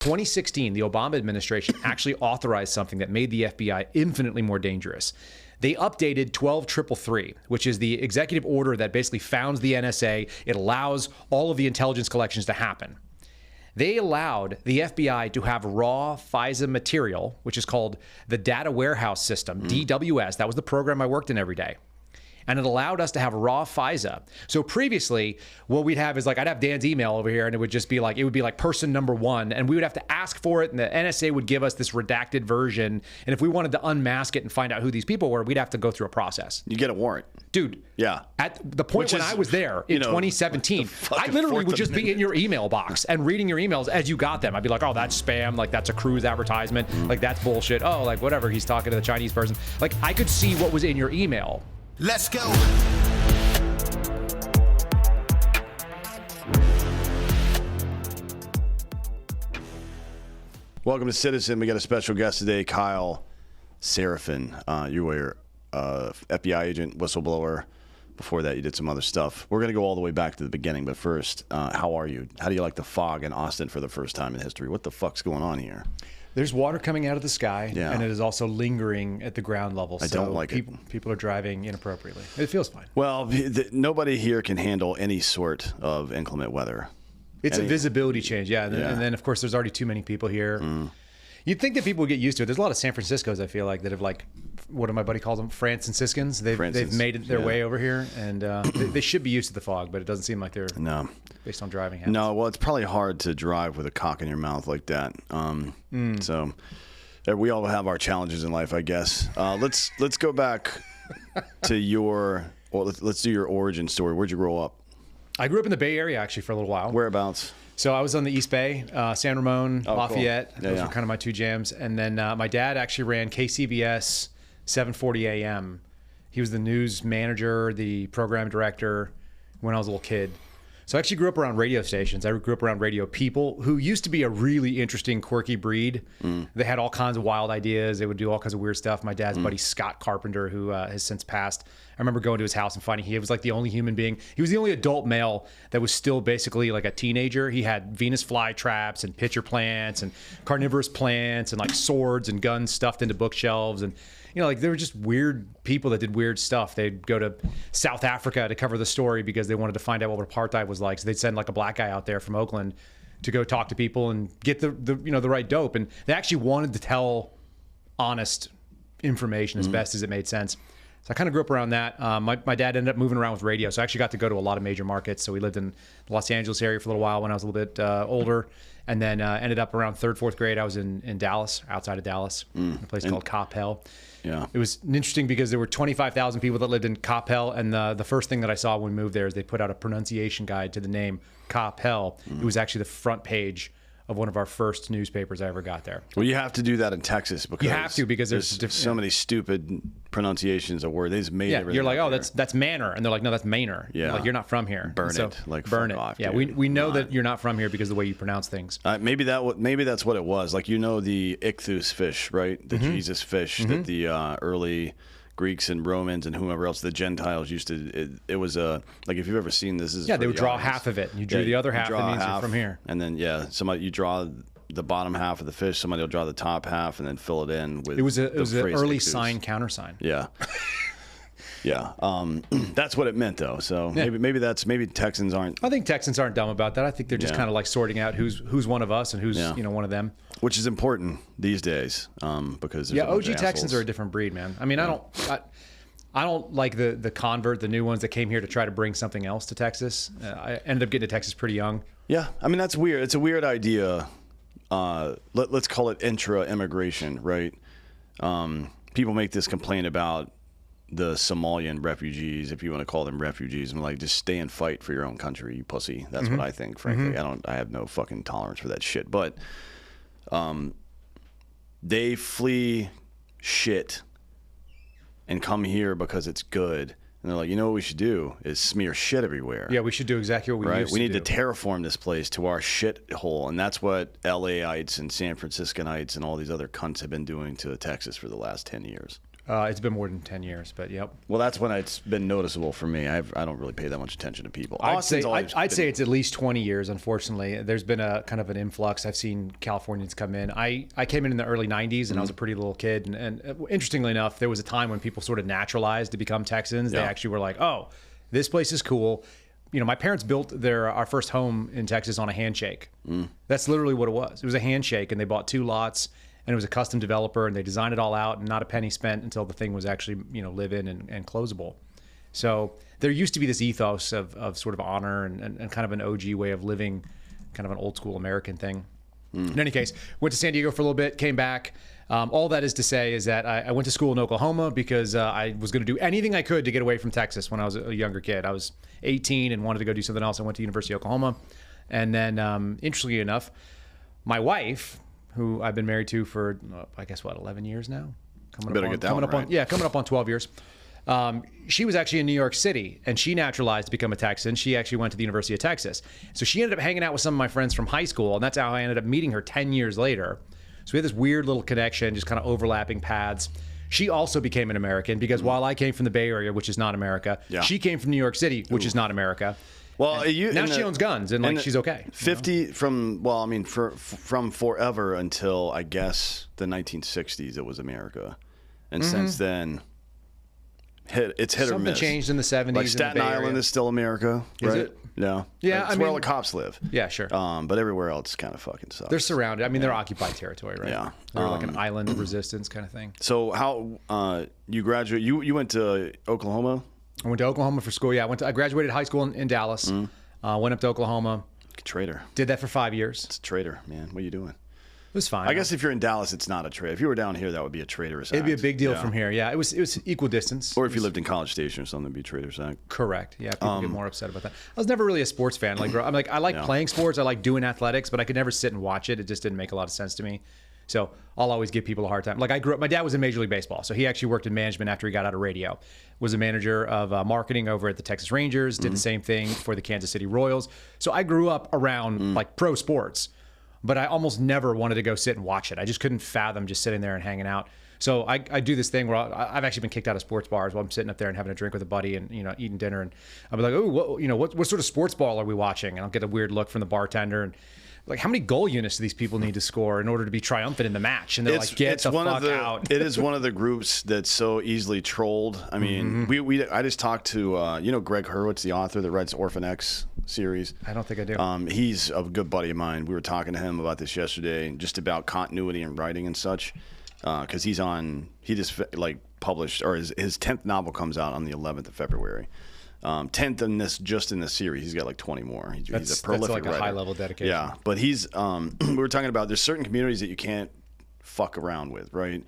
2016, the Obama administration actually authorized something that made the FBI infinitely more dangerous. They updated 12333, which is the executive order that basically founds the NSA. It allows all of the intelligence collections to happen. They allowed the FBI to have raw FISA material, which is called the Data Warehouse System, DWS. That was the program I worked in every day. And it allowed us to have raw FISA. So previously, what we'd have is like, I'd have Dan's email over here, and it would just be like, person number 1, and we would have to ask for it, and the NSA would give us this redacted version. And if we wanted to unmask it and find out who these people were, we'd have to go through a process. You get a warrant. Dude, yeah. At the point when I was there in 2017, I literally would just be in your email box and reading your emails as you got them. I'd be like, oh, that's spam. Like, that's a cruise advertisement. Like, that's bullshit. Oh, like, whatever. He's talking to the Chinese person. Like, I could see what was in your email. Let's go. Welcome to Citizen. We got a special guest today, Kyle Seraphin. You were FBI agent, whistleblower. Before that, you did some other stuff. We're going to go all the way back to the beginning, but first, how are you? How do you like the fog in Austin for the first time in history? What the fuck's going on here? There's water coming out of the sky, yeah, and it is also lingering at the ground level. I don't like it. People are driving inappropriately. It feels fine. Well, nobody here can handle any sort of inclement weather. It's a visibility change, yeah. And then, of course, there's already too many people here. You'd think that people would get used to it. There's a lot of San Franciscos, I feel like, that have, like, what my buddy calls them, Franciscans. They've made it their way over here, and they should be used to the fog, but it doesn't seem like they're based on driving habits. No, well, it's probably hard to drive with a cock in your mouth like that. So we all have our challenges in life, I guess. Let's go back to let's do your origin story. Where'd you grow up? I grew up in the Bay Area, actually, for a little while. Whereabouts? So I was on the East Bay, San Ramon, Lafayette. Cool. Those were kind of my two jams. And then my dad actually ran KCBS 740 AM. He was the news manager, the program director when I was a little kid. So I actually grew up around radio stations. I grew up around radio people who used to be a really interesting, quirky breed. They had all kinds of wild ideas. They would do all kinds of weird stuff. My dad's buddy, Scott Carpenter, who has since passed, I remember going to his house and finding he was like the only human being. He was the only adult male that was still basically like a teenager. He had Venus flytraps and pitcher plants and carnivorous plants and like swords and guns stuffed into bookshelves. And you know, like, there were just weird people that did weird stuff. They'd go to South Africa to cover the story because they wanted to find out what apartheid was like. So they'd send like a black guy out there from Oakland to go talk to people and get the right dope. And they actually wanted to tell honest information as best as it made sense. So I kind of grew up around that. My dad ended up moving around with radio, so I actually got to go to a lot of major markets. So we lived in the Los Angeles area for a little while when I was a little bit older, and then ended up around 3rd, 4th grade. I was in Dallas, outside of Dallas, in a place called Coppell. Yeah, it was interesting because there were 25,000 people that lived in Coppell, and the first thing that I saw when we moved there is they put out a pronunciation guide to the name Coppell. It was actually the front page of one of our first newspapers I ever got there. Well, you have to do that in Texas because you have to, because there's so many stupid pronunciations of words. They just made everything. You're like, oh, that's Manor, and they're like, no, that's Manor. Yeah, like, you're not from here. Burn it, burn it. Off, yeah, dude. we know that you're not from here because of the way you pronounce things. Maybe that's what it was. Like, the ichthus fish, right? The Jesus fish that the early Greeks and Romans and whomever else, the Gentiles used to. It was like, if you've ever seen this, is they would draw half of it, and you drew the other half. That means you're from here. And then you draw the bottom half of the fish. Somebody will draw the top half and then fill it in with. It was an early ichthus. sign countersign. Yeah. Yeah, that's what it meant, though. So maybe Texans aren't. I think Texans aren't dumb about that. I think they're just kind of like sorting out who's one of us and who's one of them. Which is important these days, because OG Texans are a different breed, man. I mean, I don't like the convert, the new ones that came here to try to bring something else to Texas. I ended up getting to Texas pretty young. Yeah, I mean, that's weird. It's a weird idea. Let's call it intra-immigration, right? People make this complaint about the Somalian refugees, if you want to call them refugees. I'm like, just stay and fight for your own country, you pussy. That's what I think, frankly. I have no fucking tolerance for that shit. But they flee shit and come here because it's good. And they're like, what we should do is smear shit everywhere. Yeah, we should do exactly what we used to do. We need to terraform this place to our shithole. And that's what LAites and San Franciscanites and all these other cunts have been doing to Texas for the last 10 years. It's been more than 10 years, but yep. Well, that's when it's been noticeable for me. I don't really pay that much attention to people. I'd say it's at least 20 years, unfortunately. There's been a kind of an influx. I've seen Californians come in. I came in the early 90s, and I was a pretty little kid. And interestingly enough, there was a time when people sort of naturalized to become Texans. They actually were like, oh, this place is cool. My parents built our first home in Texas on a handshake. That's literally what it was. It was a handshake, and they bought 2 lots. And it was a custom developer, and they designed it all out, and not a penny spent until the thing was actually, live in and closable. So there used to be this ethos of sort of honor and kind of an OG way of living, kind of an old school American thing. In any case, went to San Diego for a little bit, came back. All that is to say is that I went to school in Oklahoma because I was going to do anything I could to get away from Texas when I was a younger kid. I was 18 and wanted to go do something else. I went to University of Oklahoma. And then, interestingly enough, my wife, who I've been married to for, I guess, 11 years now? Coming up on 12 years. She was actually in New York City, and she naturalized to become a Texan. She actually went to the University of Texas. So she ended up hanging out with some of my friends from high school, and that's how I ended up meeting her 10 years later. So we had this weird little connection, just kind of overlapping paths. She also became an American because while I came from the Bay Area, which is not America, she came from New York City, which is not America. Well, now she owns guns, and she's okay. 50 from forever until I guess the 1960s, it was America, and since then, it's hit or miss. Something changed in the 70s. Like Staten Island is still America, right? Is it? Yeah, yeah. That's where all the cops live. Yeah, sure. But everywhere else kind of fucking sucks. They're surrounded. I mean, they're occupied territory, right? Yeah, they're like an island of resistance kind of thing. So how you graduate? You went to Oklahoma. I went to Oklahoma for school. Yeah, I graduated high school in Dallas. Went up to Oklahoma. Traitor. Did that for 5 years. It's a traitor, man. What are you doing? It was fine. I guess if you're in Dallas, it's not a traitor. If you were down here, that would be a traitorous act. It'd be a big deal from here. Yeah, it was equal distance. Or if you lived in College Station or something, it'd be a traitor's act. Correct. Yeah, people get more upset about that. I was never really a sports fan. I like playing sports. I like doing athletics, but I could never sit and watch it. It just didn't make a lot of sense to me. So I'll always give people a hard time. Like I grew up, my dad was in Major League Baseball, so he actually worked in management after he got out of radio. Was a manager of marketing over at the Texas Rangers. Did the same thing for the Kansas City Royals. So I grew up around like pro sports, but I almost never wanted to go sit and watch it. I just couldn't fathom just sitting there and hanging out. So I do this thing where I've actually been kicked out of sports bars while I'm sitting up there and having a drink with a buddy and eating dinner, and I'll be like, oh, what sort of sports ball are we watching? And I'll get a weird look from the bartender and. Like, how many goal units do these people need to score in order to be triumphant in the match? And they're like, get the fuck out. It is one of the groups that's so easily trolled. I mean, I just talked to, Greg Hurwitz, the author that writes Orphan X series. I don't think I do. He's a good buddy of mine. We were talking to him about this yesterday, just about continuity in writing and such. Because he just published, or his 10th novel comes out on the 11th of February. 10th in this series. He's got like 20 more. He's a prolific that's like writer. A high level dedication. Yeah, but he's we were talking about there's certain communities that you can't fuck around with, right?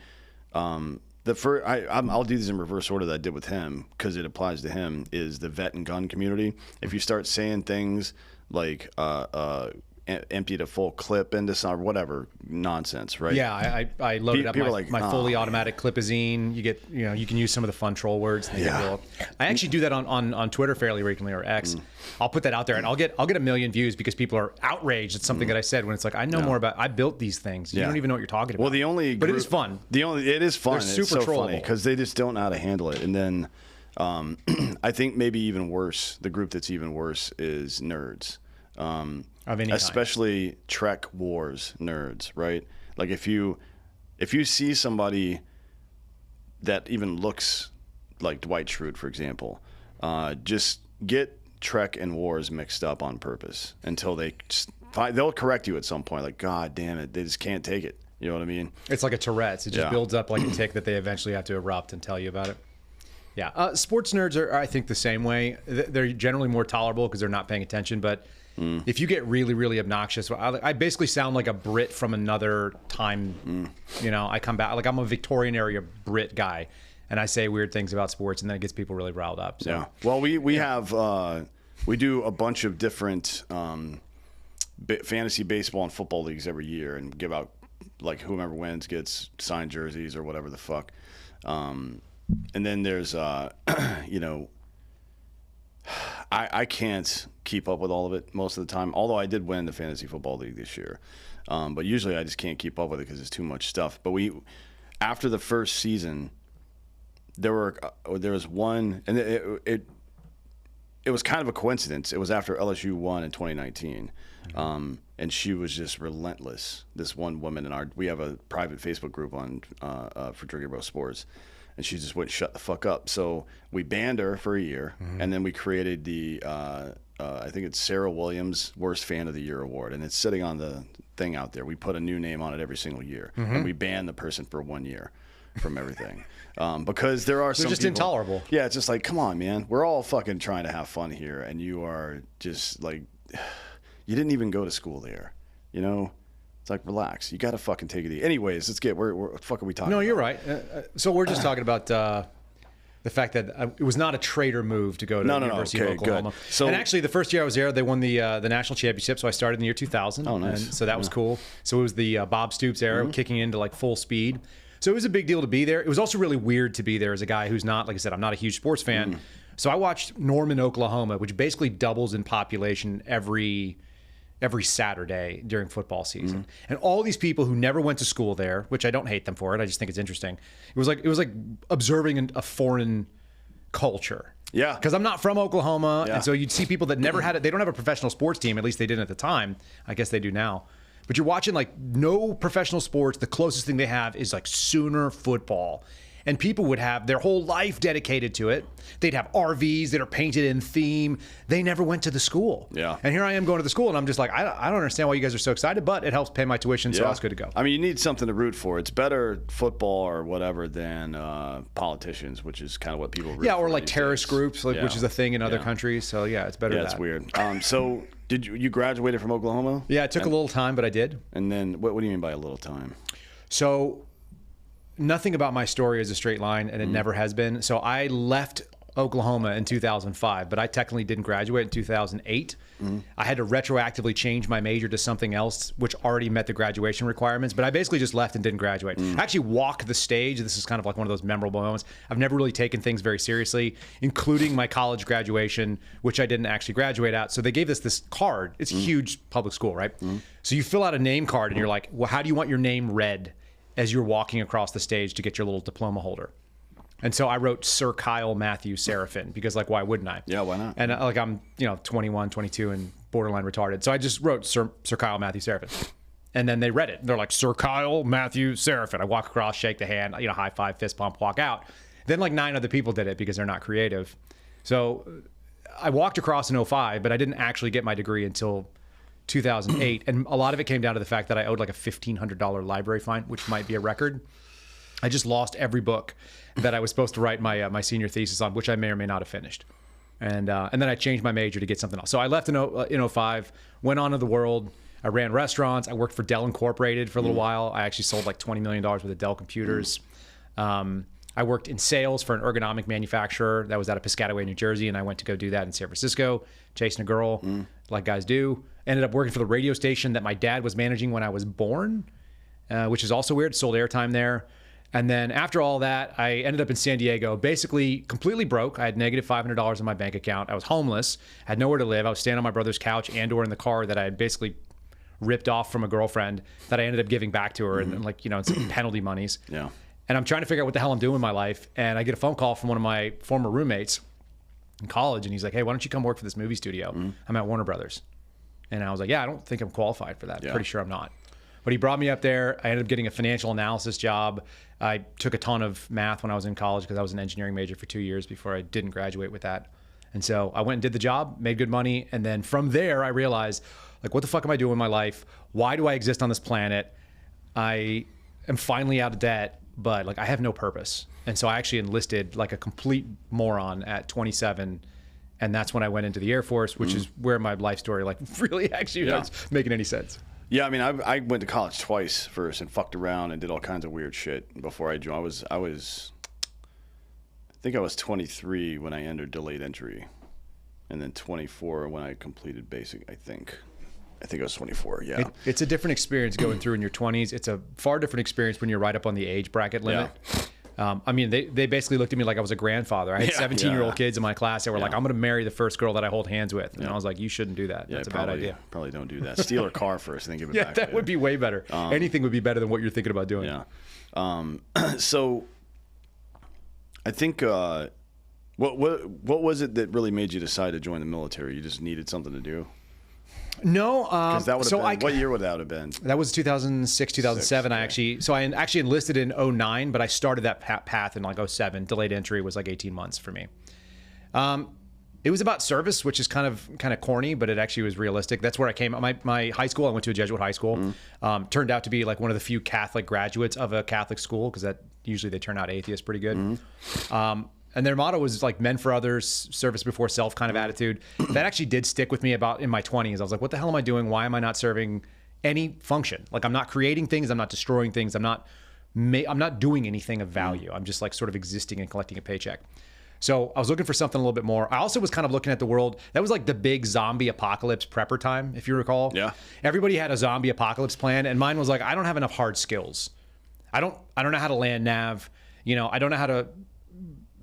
I'll do these in reverse order that I did with him because it applies to him. Is the vet and gun community? If you start saying things like emptied a full clip into some whatever nonsense, right? Yeah, I loaded up my fully automatic clipazine. You get, you can use some of the fun troll words. I actually do that on Twitter fairly frequently, or X. I'll put that out there and I'll get 1 million views because people are outraged at something that I said when it's like, I know more about, I built these things. You don't even know what you're talking about. Well, but it is fun. It is fun. They're super it's so trollable funny because they just don't know how to handle it. And then I think maybe even worse, the group that's even worse is nerds. Of any especially kind. Trek Wars nerds, right? Like if you see somebody that even looks like Dwight Schrute, for example, just get Trek and Wars mixed up on purpose until they'll correct you at some point. Like, God damn it, they just can't take it. You know what I mean? It's like a Tourette's. It just builds up like a tick that they eventually have to erupt and tell you about it. Yeah, sports nerds are, I think, the same way. They're generally more tolerable because they're not paying attention, but. If you get really, really obnoxious, I basically sound like a Brit from another time. I come back like I'm a Victorian era Brit guy, and I say weird things about sports, and then it gets people really riled up. So. Yeah. Well, we have we do a bunch of different fantasy baseball and football leagues every year, and give out like whomever wins gets signed jerseys or whatever the fuck. And then there's I can't keep up with all of it most of the time, although I did win the fantasy football league this year. But usually I just can't keep up with it because it's too much stuff. But after the first season, there was one, and it was kind of a coincidence. It was after LSU won in 2019. And she was just relentless. This one woman we have a private Facebook group on for Drinking Bro Sports, and she just wouldn't shut the fuck up. So we banned her for a year, and then we created the I think it's Sarah Williams Worst Fan of the Year award, and it's sitting on the thing out there. We put a new name on it every single year, and we ban the person for 1 year from everything. Because there are some just people, intolerable. Yeah, it's just like, come on, man. We're all fucking trying to have fun here, and you are just like, you didn't even go to school there, you know? It's like, relax. You got to fucking take it easy. Anyways, let's get, what the fuck are we talking about? No, you're right. So we're just talking about the fact that it was not a traitor move to go to the University of Oklahoma. Good. So, and actually, the first year I was there, they won the national championship. So I started in the year 2000. Oh, nice. And so that was cool. So it was the Bob Stoops era, kicking into like full speed. So it was a big deal to be there. It was also really weird to be there as a guy who's not, like I said, I'm not a huge sports fan. So I watched Norman, Oklahoma, which basically doubles in population every Saturday during football season. And all these people who never went to school there, which I don't hate them for it, I just think it's interesting. It was like observing a foreign culture. Yeah. Because I'm not from Oklahoma, and so you'd see people that never had it. They don't have a professional sports team, at least they didn't at the time. I guess they do now. But you're watching like no professional sports. The closest thing they have is like Sooner football. And people would have their whole life dedicated to it. They'd have RVs that are painted in theme. They never went to the school. Yeah. And here I am going to the school, and I'm just like, I don't understand why you guys are so excited, but it helps pay my tuition, so I was good to go. I mean, you need something to root for. It's better football or whatever than politicians, which is kind of what people root for. Yeah, or like terrorist groups, like which is a thing in other countries. So yeah, it's better. Yeah, it's weird. So did you graduated from Oklahoma? Yeah, it took a little time, but I did. And then what do you mean by a little time? So nothing about my story is a straight line, and it never has been. So I left Oklahoma in 2005, but I technically didn't graduate in 2008. I had to retroactively change my major to something else, which already met the graduation requirements, but I basically just left and didn't graduate. I actually walked the stage. This is kind of like one of those memorable moments. I've never really taken things very seriously, including my college graduation, which I didn't actually graduate at. So they gave us this card. It's a huge public school, right? So you fill out a name card, and you're like, well, how do you want your name read as you're walking across the stage to get your little diploma holder? And so I wrote Sir Kyle Matthew Seraphin, because like, why wouldn't I? Yeah, why not? And like, I'm 21, 22 and borderline retarded. So I just wrote Sir Kyle Matthew Seraphin. And then they read it. They're like, Sir Kyle Matthew Seraphin. I walk across, shake the hand, high five, fist pump, walk out. Then like 9 other people did it because they're not creative. So I walked across in 2005, but I didn't actually get my degree until 2008. And a lot of it came down to the fact that I owed like a $1,500 library fine, which might be a record. I just lost every book that I was supposed to write my senior thesis on, which I may or may not have finished. And then I changed my major to get something else. So I left in 2005, went on to the world. I ran restaurants. I worked for Dell Incorporated for a little while. I actually sold like $20 million worth of Dell computers. I worked in sales for an ergonomic manufacturer that was out of Piscataway, New Jersey, and I went to go do that in San Francisco, chasing a girl like guys do. Ended up working for the radio station that my dad was managing when I was born, which is also weird. Sold airtime there. And then after all that, I ended up in San Diego, basically completely broke. I had negative $500 in my bank account. I was homeless, had nowhere to live. I was staying on my brother's couch and/or in the car that I had basically ripped off from a girlfriend that I ended up giving back to her, and like, some penalty monies. Yeah. And I'm trying to figure out what the hell I'm doing with my life. And I get a phone call from one of my former roommates in college, and he's like, hey, why don't you come work for this movie studio? I'm at Warner Brothers. And I was like, yeah, I don't think I'm qualified for that. Pretty sure I'm not. But he brought me up there. I ended up getting a financial analysis job. I took a ton of math when I was in college because I was an engineering major for 2 years before I didn't graduate with that. And so I went and did the job, made good money. And then from there, I realized, like, what the fuck am I doing with my life? Why do I exist on this planet? I am finally out of debt, but like, I have no purpose. And so I actually enlisted like a complete moron at 27. And that's when I went into the Air Force, which is where my life story like really actually is making any sense. Yeah, I mean, I went to college twice first and fucked around and did all kinds of weird shit before I joined. I think I was 23 when I entered delayed entry, and then 24 when I completed basic. I think I was 24. Yeah, it's a different experience going through in your 20s. It's a far different experience when you're right up on the age bracket limit. Yeah. I mean, they basically looked at me like I was a grandfather. I had 17-year-old kids in my class that were like, I'm going to marry the first girl that I hold hands with. And I was like, you shouldn't do that. That's a bad idea. Probably don't do that. Steal her car first, then give it back. Yeah, that would be way better. Anything would be better than what you're thinking about doing. Yeah. So I think what was it that really made you decide to join the military? You just needed something to do? No, Because that would have been, what year would that have been? That was 2006, 2007. Okay. I actually enlisted in 2009, but I started that path in like 2007. Delayed entry was like 18 months for me. It was about service, which is kind of corny, but it actually was realistic. That's where I came. My high school, I went to a Jesuit high school. Turned out to be like one of the few Catholic graduates of a Catholic school, because that usually they turn out atheists pretty good. And their motto was like men for others, service before self kind of attitude. That actually did stick with me about in my 20s. I was like, what the hell am I doing? Why am I not serving any function? Like, I'm not creating things. I'm not destroying things. I'm not doing anything of value. I'm just like sort of existing and collecting a paycheck. So I was looking for something a little bit more. I also was kind of looking at the world. That was like the big zombie apocalypse prepper time, if you recall. Yeah. Everybody had a zombie apocalypse plan, and mine was like, I don't have enough hard skills. I don't know how to land nav. I don't know how to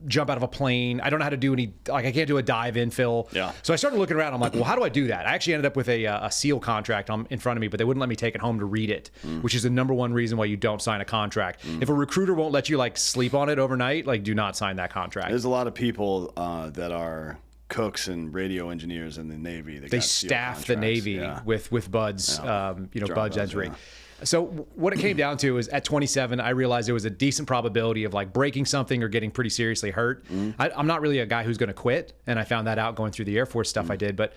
jump out of a plane. I don't know how to do any, like, I can't do a dive infill. Yeah. So I started looking around. I'm like, well, how do I do that? I actually ended up with a SEAL contract in front of me, but they wouldn't let me take it home to read it, which is the number one reason why you don't sign a contract. If a recruiter won't let you like sleep on it overnight, like, do not sign that contract. There's a lot of people that are cooks and radio engineers in the Navy. They staff the Navy with buds, buds entry. Yeah. So what it came down to is at 27, I realized there was a decent probability of like breaking something or getting pretty seriously hurt. I'm not really a guy who's going to quit. And I found that out going through the Air Force stuff I did. But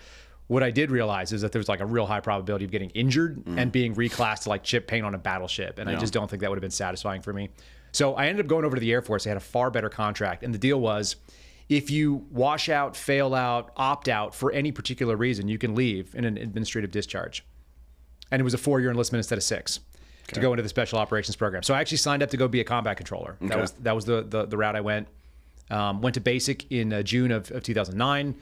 what I did realize is that there was like a real high probability of getting injured and being reclassed to like chip paint on a battleship. And I just don't think that would have been satisfying for me. So I ended up going over to the Air Force. They had a far better contract. And the deal was, if you wash out, fail out, opt out for any particular reason, you can leave in an administrative discharge. And it was a 4-year enlistment instead of 6 to go into the special operations program. So I actually signed up to go be a combat controller. That was the route I went. Went to basic in June of 2009.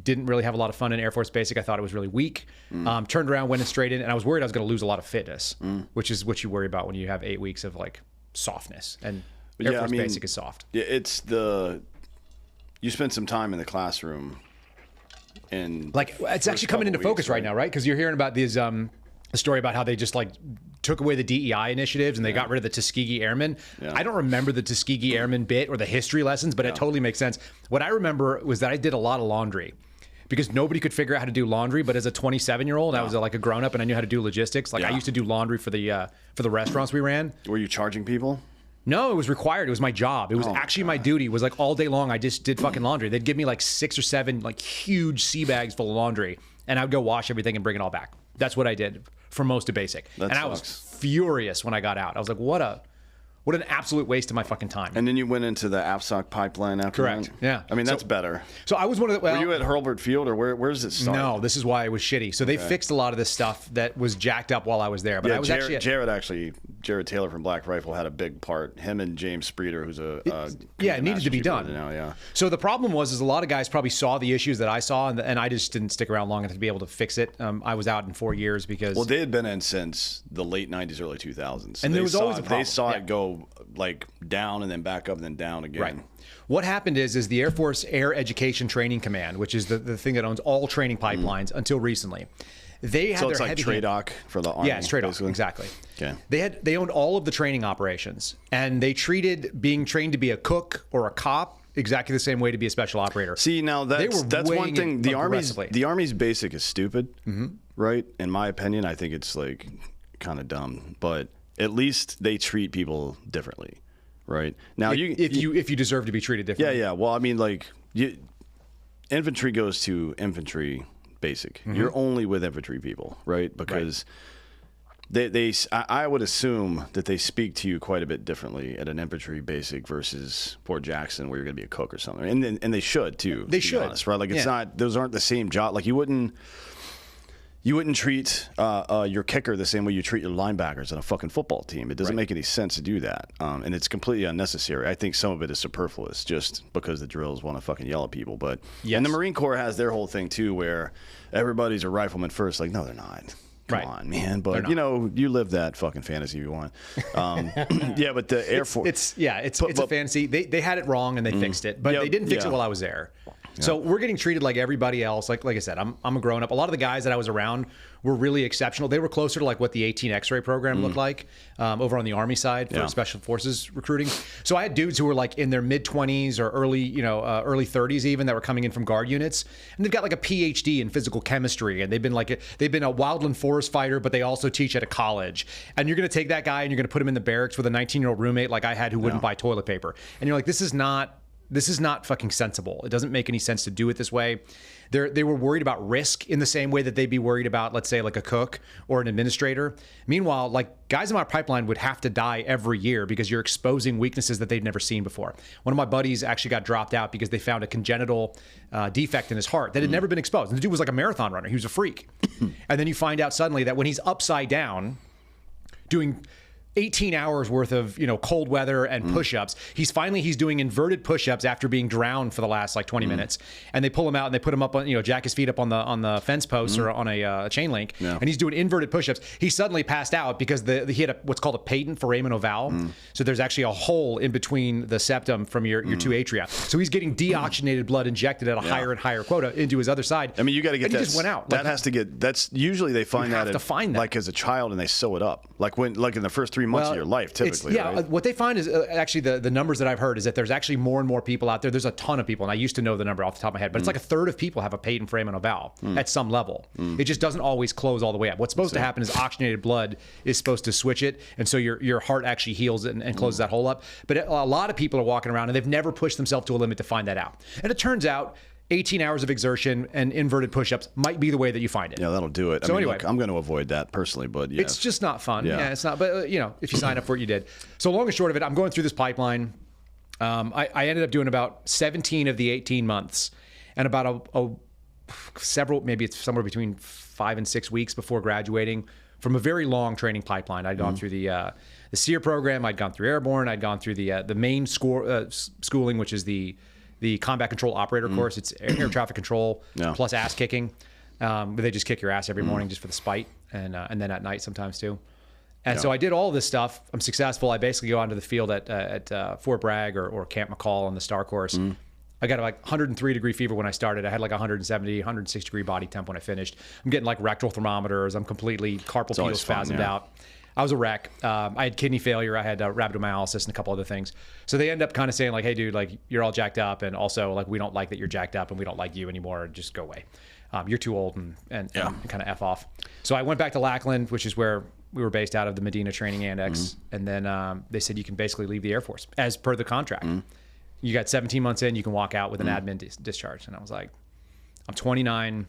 Didn't really have a lot of fun in Air Force Basic. I thought it was really weak. Turned around, went straight in, and I was worried I was going to lose a lot of fitness, which is what you worry about when you have 8 weeks of like softness. And Air Force Basic is soft. Yeah, you spent some time in the classroom. And like, it's actually coming into focus right now, right? Because you're hearing about these a story about how they just like took away the DEI initiatives and they got rid of the Tuskegee Airmen. I don't remember the Tuskegee Airmen bit or the history lessons, but it totally makes sense. What I remember was that I did a lot of laundry because nobody could figure out how to do laundry. But as a 27-year-old, I was like a grown up and I knew how to do logistics. Like I used to do laundry for the restaurants we ran. Were you charging people? No, it was required. It was my job. It was actually my duty. It was like all day long. I just did fucking laundry. They'd give me like 6 or 7 like huge sea bags full of laundry, and I would go wash everything and bring it all back. That's what I did for most of basic. And I was furious when I got out. I was like, what an absolute waste of my fucking time. And then you went into the AFSOC pipeline after that? Correct. Yeah. I mean, that's better. So I was one of the... Well, were you at Hurlburt Field, or where does it start? No, this is why it was shitty. So they fixed a lot of this stuff that was jacked up while I was there. But I was Jared Taylor from Black Rifle had a big part. Him and James Spreeder, who's it needed to be done. Now, So the problem was a lot of guys probably saw the issues that I saw, and I just didn't stick around long enough to be able to fix it. I was out in 4 years because... Well, they had been in since the late 90s, early 2000s. And there was always a problem. They saw it go like down and then back up and then down again. Right. What happened is the Air Force Air Education Training Command, which is the thing that owns all training pipelines until recently. They had it's like TRADOC for the Army. Yeah, it's TRADOC, exactly. Okay. They owned all of the training operations, and they treated being trained to be a cook or a cop exactly the same way to be a special operator. See, now that's one thing. The Army's basic is stupid, right? In my opinion, I think it's like kind of dumb, but at least they treat people differently, right? Now, if you deserve to be treated differently. Yeah. Well, I mean, like, infantry goes to infantry basic. You're only with infantry people, right? Because I would assume that they speak to you quite a bit differently at an infantry basic versus Fort Jackson, where you're going to be a cook or something, and they should too. They should, be honest, right? Like, it's not; those aren't the same job. Like, you wouldn't treat your kicker the same way you treat your linebackers on a fucking football team. It doesn't make any sense to do that. And it's completely unnecessary. I think some of it is superfluous just because the drills want to fucking yell at people. But and the Marine Corps has their whole thing too, where everybody's a rifleman first. Like, no, they're not. Come on, man. But, you live that fucking fantasy you want. Yeah, but the Air Force... It's a fantasy. They had it wrong and they fixed it. But they didn't fix it while I was there. So we're getting treated like everybody else. Like I said, I'm a grown up. A lot of the guys that I was around were really exceptional. They were closer to like what the 18 X-ray program looked like over on the Army side for special forces recruiting. So I had dudes who were like in their mid 20s or early 30s even that were coming in from guard units, and they've got like a PhD in physical chemistry, and they've been a wildland forest fighter, but they also teach at a college. And you're going to take that guy and you're going to put him in the barracks with a 19-year-old roommate like I had who wouldn't buy toilet paper, and you're like, this is not fucking sensible. It doesn't make any sense to do it this way. They were worried about risk in the same way that they'd be worried about, let's say, like a cook or an administrator. Meanwhile, like guys in my pipeline would have to die every year because you're exposing weaknesses that they've never seen before. One of my buddies actually got dropped out because they found a congenital defect in his heart that had never been exposed. And the dude was like a marathon runner. He was a freak. And then you find out suddenly that when he's upside down doing 18 hours worth of, cold weather and push-ups. He's doing inverted push-ups after being drowned for the last like 20 minutes. And they pull him out and they put him up on, jack his feet up on the fence post or on a chain link. Yeah. And he's doing inverted push-ups. He suddenly passed out because he had what's called a patent foramen ovale. So there's actually a hole in between the septum from your two atria. So he's getting deoxygenated blood injected at a higher and higher quota into his other side. I mean, you got to get that. He just went out. That's usually they find that like as a child and they sew it up. Like in the first 3 months of your life, typically. Right? What they find is actually the numbers that I've heard is that there's actually more and more people out there. There's a ton of people, and I used to know the number off the top of my head, but it's like a third of people have a patent foramen ovale at some level. It just doesn't always close all the way up. What's supposed to happen is oxygenated blood is supposed to switch it, and so your heart actually heals it and closes that hole up. But a lot of people are walking around and they've never pushed themselves to a limit to find that out. And it turns out 18 hours of exertion and inverted push-ups might be the way that you find it. Yeah, that'll do it. So anyway, look, I'm going to avoid that personally, but yeah. It's just not fun. Yeah, it's not. But, if you sign up for it, you did. So long and short of it, I'm going through this pipeline. I ended up doing about 17 of the 18 months and about maybe it's somewhere between 5 and 6 weeks before graduating from a very long training pipeline. I'd gone through the SEER program. I'd gone through airborne. I'd gone through the main schooling, which is the combat control operator course. It's air traffic control plus ass kicking. But they just kick your ass every morning just for the spite, and then at night sometimes too. And so I did all this stuff. I'm successful. I basically go onto the field at Fort Bragg or Camp McCall on the STAR course. I got like 103 degree fever when I started. I had like 170, 106 degree body temp when I finished. I'm getting like rectal thermometers. I'm completely carpal tunnel spasmed out. I was a wreck. I had kidney failure. I had rhabdomyolysis and a couple other things. So they end up kind of saying like, hey, dude, like you're all jacked up. And also like, we don't like that you're jacked up and we don't like you anymore. Just go away. You're too old and kind of F off. So I went back to Lackland, which is where we were based out of the Medina Training Annex. And then they said, you can basically leave the Air Force as per the contract. You got 17 months in, you can walk out with an admin discharge. And I was like, I'm 29.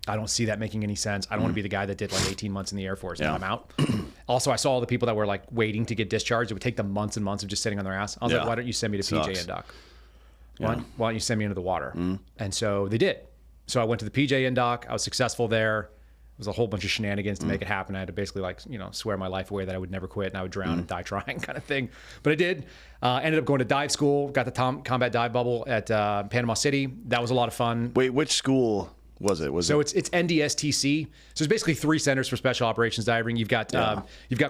I don't see that making any sense. I don't want to be the guy that did like 18 months in the Air Force and I'm out. Also, I saw all the people that were like waiting to get discharged. It would take them months and months of just sitting on their ass. I was like, why don't you send me to PJ and Doc? Why don't you send me into the water? And so they did. So I went to the PJ and Doc. I was successful there. It was a whole bunch of shenanigans to make it happen. I had to basically like, swear my life away that I would never quit and I would drown and die trying kind of thing. But I did. Ended up going to dive school, got the combat dive bubble at Panama City. That was a lot of fun. Wait, which school was it? It's NDSTC. So there's basically 3 centers for special operations diving. You've got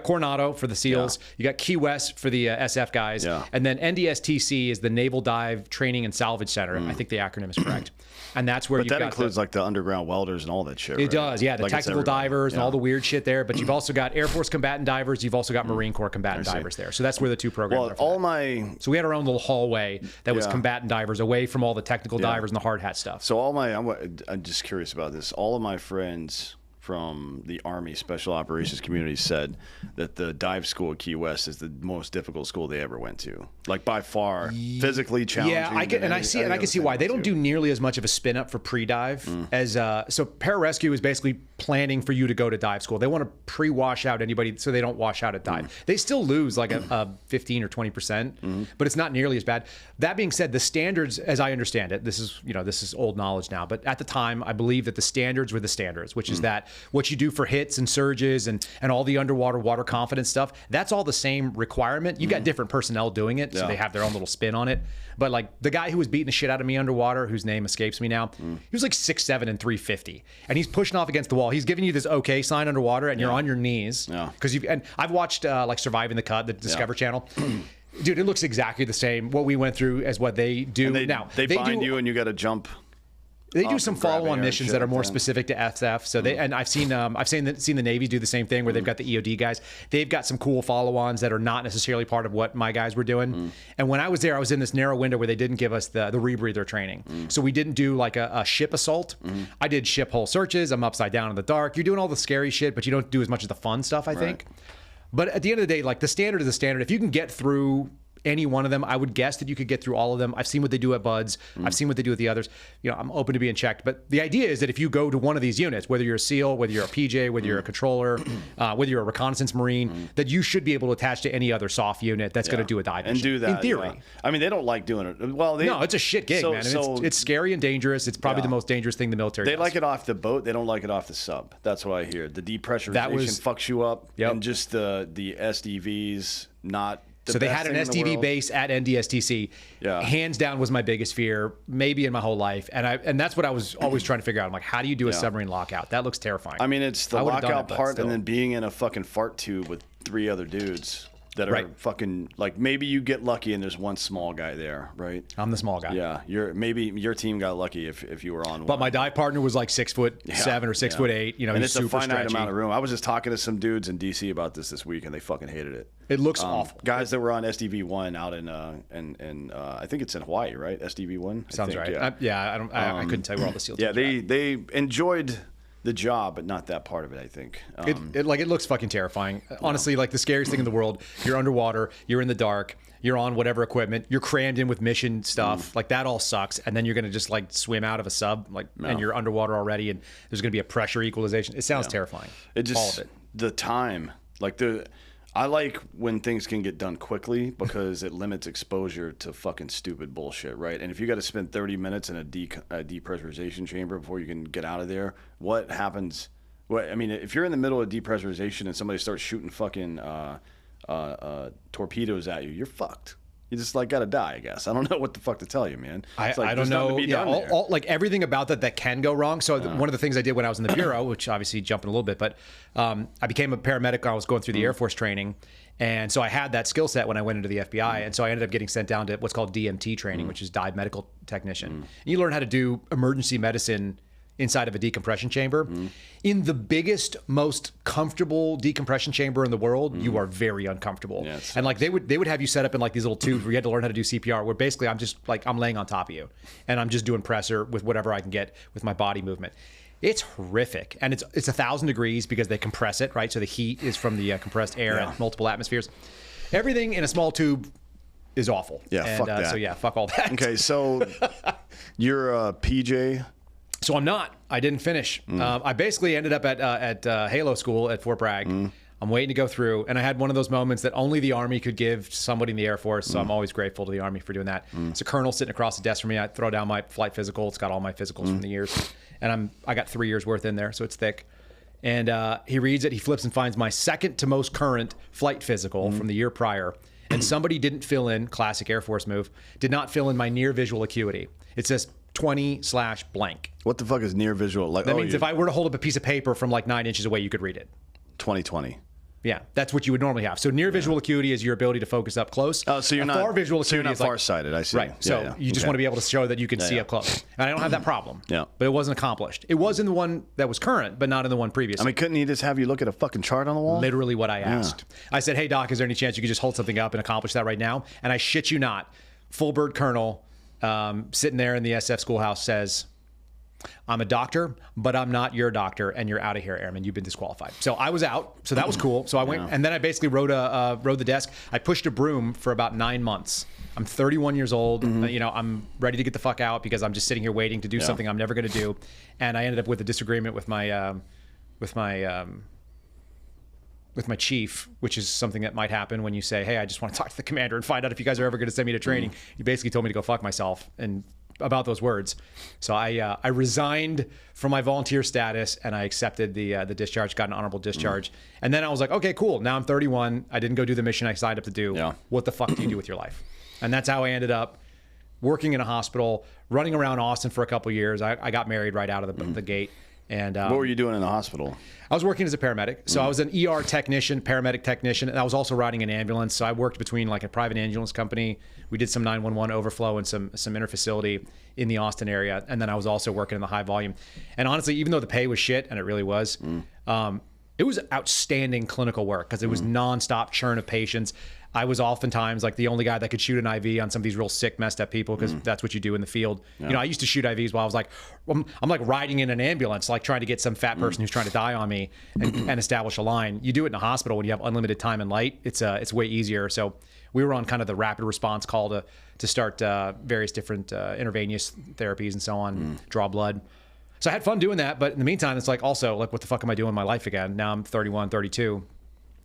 Coronado for the SEALs. You got Key West for the SF guys. And then NDSTC is the Naval Dive Training and Salvage Center. I think the acronym is correct. And that's where that includes like the underground welders and all that shit. It does, yeah. The like technical divers and all the weird shit there. But you've also got Air Force combatant divers. You've also got Marine Corps combatant divers there. So that's where the 2 programs are. So we had our own little hallway that was combatant divers away from all the technical divers and the hard hat stuff. So I'm just curious about this. All of my friends from the Army Special Operations community said that the dive school at Key West is the most difficult school they ever went to. Like by far, physically challenging. Yeah, I can see why. They don't do nearly as much of a spin up for pre-dive as so pararescue is basically planning for you to go to dive school. They want to pre-wash out anybody so they don't wash out at dive. They still lose like a 15 or 20%, but it's not nearly as bad. That being said, the standards, as I understand it, this is old knowledge now, but at the time I believe that the standards were the standards, which is that what you do for hits and surges and all the underwater water confidence stuff, that's all the same requirement. You got different personnel doing it, so they have their own little spin on it. But like the guy who was beating the shit out of me underwater, whose name escapes me now, he was like 6'7" and 350, and he's pushing off against the wall. He's giving you this okay sign underwater, and you're on your knees because and I've watched like Surviving the Cut, the Discovery Channel. Dude, it looks exactly the same what we went through as what they do. And they bind you and you got to jump. They do up some and grab air follow-on and missions shit that are like more that. specific to SF. So they and I've seen the Navy do the same thing where they've got the EOD guys. They've got some cool follow-ons that are not necessarily part of what my guys were doing. And when I was there, I was in this narrow window where they didn't give us the rebreather training. So we didn't do like a ship assault. I did ship hull searches. I'm upside down in the dark. You're doing all the scary shit, but you don't do as much of the fun stuff, I think. But at the end of the day, like the standard is the standard. If you can get through any one of them, I would guess that you could get through all of them. I've seen what they do at Buds. I've seen what they do with the others. You know, I'm open to being checked. But the idea is that if you go to one of these units, whether you're a SEAL, whether you're a PJ, whether you're a controller, whether you're a reconnaissance Marine, that you should be able to attach to any other soft unit that's going to do a dive and mission, do that in theory. yeah. I mean, they don't like doing it. Well, No, it's a shit gig, man. It's scary and dangerous. It's probably the most dangerous thing the military They does. like it off the boat. They don't like it off the sub. That's what I hear. The depressurization fucks you up, and just the SDVs not. So they had an SDV base at NDSTC. Yeah. Hands down was my biggest fear, maybe in my whole life. And that's what I was always trying to figure out. I'm like, how do you do a submarine lockout? That looks terrifying. I mean, it's the lockout part still. and then being in a fucking fart tube with 3 other dudes that are fucking like, maybe you get lucky and there's one small guy there, right? I'm the small guy. Yeah, maybe your team got lucky if you were on one. But my dive partner was like 6'7" or 6'8". You know, and he's it's a super finite stretchy. amount of room. I was just talking to some dudes in DC about this week, and they fucking hated it. It looks awful. Guys that were on SDV-1 out in I think it's in Hawaii, right? SDV-1 Sounds right. I couldn't tell you where all the SEAL teams Yeah, they enjoyed the job, but not that part of it, I think. It looks fucking terrifying. Honestly, like the scariest thing in the world. You're underwater. You're in the dark. You're on whatever equipment. You're crammed in with mission stuff. Like that all sucks. And then you're gonna just like swim out of a sub, and you're underwater already, and there's gonna be a pressure equalization. It sounds terrifying. It just all of it. The time, I like when things can get done quickly because it limits exposure to fucking stupid bullshit, right? And if you got to spend 30 minutes in a depressurization chamber before you can get out of there, what happens? Well, I mean, if you're in the middle of depressurization and somebody starts shooting fucking torpedoes at you, you're fucked. You just like gotta die, I guess. I don't know what the fuck to tell you, man. I don't know. Yeah, all, like everything about that can go wrong. So one of the things I did when I was in the bureau, which obviously jumping a little bit, but I became a paramedic. I was going through the Air Force training, and so I had that skill set when I went into the FBI, and so I ended up getting sent down to what's called DMT training, which is dive medical technician. And you learn how to do emergency medicine inside of a decompression chamber. In the biggest, most comfortable decompression chamber in the world, you are very uncomfortable. Yeah, and like they would have you set up in like these little tubes where you had to learn how to do CPR, where basically I'm laying on top of you and I'm just doing pressure with whatever I can get with my body movement. It's horrific. And it's 1,000 degrees because they compress it, right? So the heat is from the compressed air at multiple atmospheres. Everything in a small tube is awful. Yeah, and, fuck that. So yeah, fuck all that. Okay, so you're a PJ. So I'm not. I didn't finish. I basically ended up at Halo School at Fort Bragg. I'm waiting to go through, and I had one of those moments that only the Army could give to somebody in the Air Force. So I'm always grateful to the Army for doing that. It's a colonel sitting across the desk from me. I throw down my flight physical. It's got all my physicals from the years, and I got 3 years worth in there, so it's thick. And he reads it. He flips and finds my second to most current flight physical from the year prior. And somebody didn't fill in, classic Air Force move, did not fill in my near visual acuity. It says 20/blank. What the fuck is near visual? Like that means if I were to hold up a piece of paper from like 9 inches away, you could read it. 20/20. Yeah, that's what you would normally have. So near visual acuity is your ability to focus up close. Oh, so you're not far visual acuity. So you're not is like, farsighted. I see. Right. So you just want to be able to show that you can see up close. And I don't have that problem. Yeah. But it wasn't accomplished. It was in the one that was current, but not in the one previous. I mean, couldn't he just have you look at a fucking chart on the wall? Literally what I asked. I said, "Hey doc, is there any chance you could just hold something up and accomplish that right now?" And I shit you not, full bird colonel sitting there in the SF schoolhouse says, "I'm a doctor, but I'm not your doctor, and you're out of here, Airman. You've been disqualified." So I was out. So that was cool. So I went, and then I basically rode the desk. I pushed a broom for about 9 months. I'm 31 years old. You know, I'm ready to get the fuck out because I'm just sitting here waiting to do something I'm never going to do. And I ended up with a disagreement with my chief, which is something that might happen when you say, "Hey, I just want to talk to the commander and find out if you guys are ever going to send me to training." He basically told me to go fuck myself and about those words. So I resigned from my volunteer status and I accepted the discharge, got an honorable discharge. And then I was like, okay, cool. Now I'm 31. I didn't go do the mission I signed up to do. Yeah. What the fuck do you do with your life? And that's how I ended up working in a hospital, running around Austin for a couple years. I got married right out of the gate. And what were you doing in the hospital? I was working as a paramedic. So I was an ER technician, paramedic technician, and I was also riding an ambulance. So I worked between like a private ambulance company. We did some 911 overflow and some interfacility in the Austin area. And then I was also working in the high volume. And honestly, even though the pay was shit, and it really was, it was outstanding clinical work because it was nonstop churn of patients. I was oftentimes like the only guy that could shoot an IV on some of these real sick, messed up people because that's what you do in the field. Yeah. You know, I used to shoot IVs while I was like, I'm like riding in an ambulance, like trying to get some fat person who's trying to die on me and establish a line. You do it in a hospital when you have unlimited time and light. It's way easier. So we were on kind of the rapid response call to start various different intravenous therapies and so on, draw blood. So I had fun doing that. But in the meantime, it's like also like, what the fuck am I doing in my life again? Now I'm 31, 32.